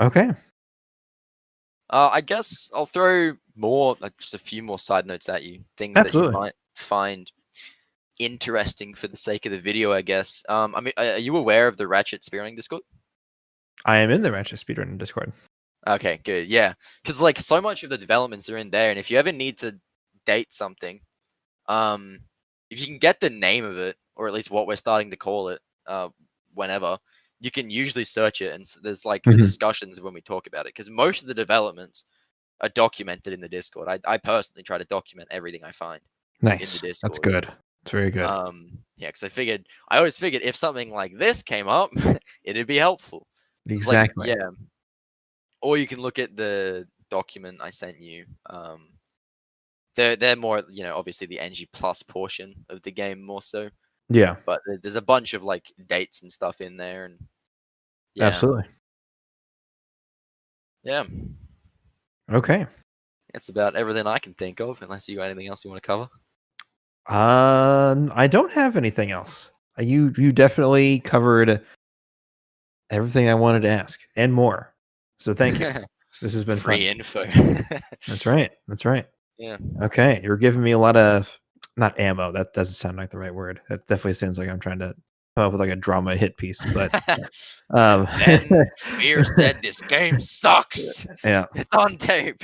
Okay. I guess I'll throw just a few more side notes at you, things that you Absolutely. might find interesting for the sake of the video, I guess. I mean, are you aware of the Ratchet speedrunning Discord? I am in the Ratchet speedrunning Discord. Okay, good. Yeah, because like so much of the developments are in there, and if you ever need to date something, um, if you can get the name of it, or at least what we're starting to call it, whenever, you can usually search it, and there's like the Mhm. discussions when we talk about it, because most of the developments are documented in the Discord. I personally try to document everything I find in the Nice. Discord. That's good. It's very good. Yeah, because I always figured if something like this came up, it'd be helpful. Like, Exactly. yeah, or you can look at the document I sent you. They're more, obviously the NG plus portion of the game more so, Yeah. but there's a bunch of like dates and stuff in there, and yeah, Absolutely. yeah, Okay. that's about everything I can think of. Unless you got anything else you want to cover. I don't have anything else. You definitely covered everything I wanted to ask and more. So thank you. This has been fun. Free info. That's right. That's right. Yeah. Okay. You're giving me a lot of not ammo. That doesn't sound like the right word. That definitely sounds like I'm trying to come up with like a drama hit piece. But Then FeaR said this game sucks. yeah. It's on tape.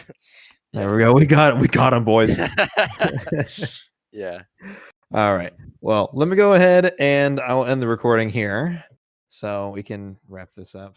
There we go. We got him, boys. Yeah. All right. Well, let me go ahead and I'll end the recording here so we can wrap this up.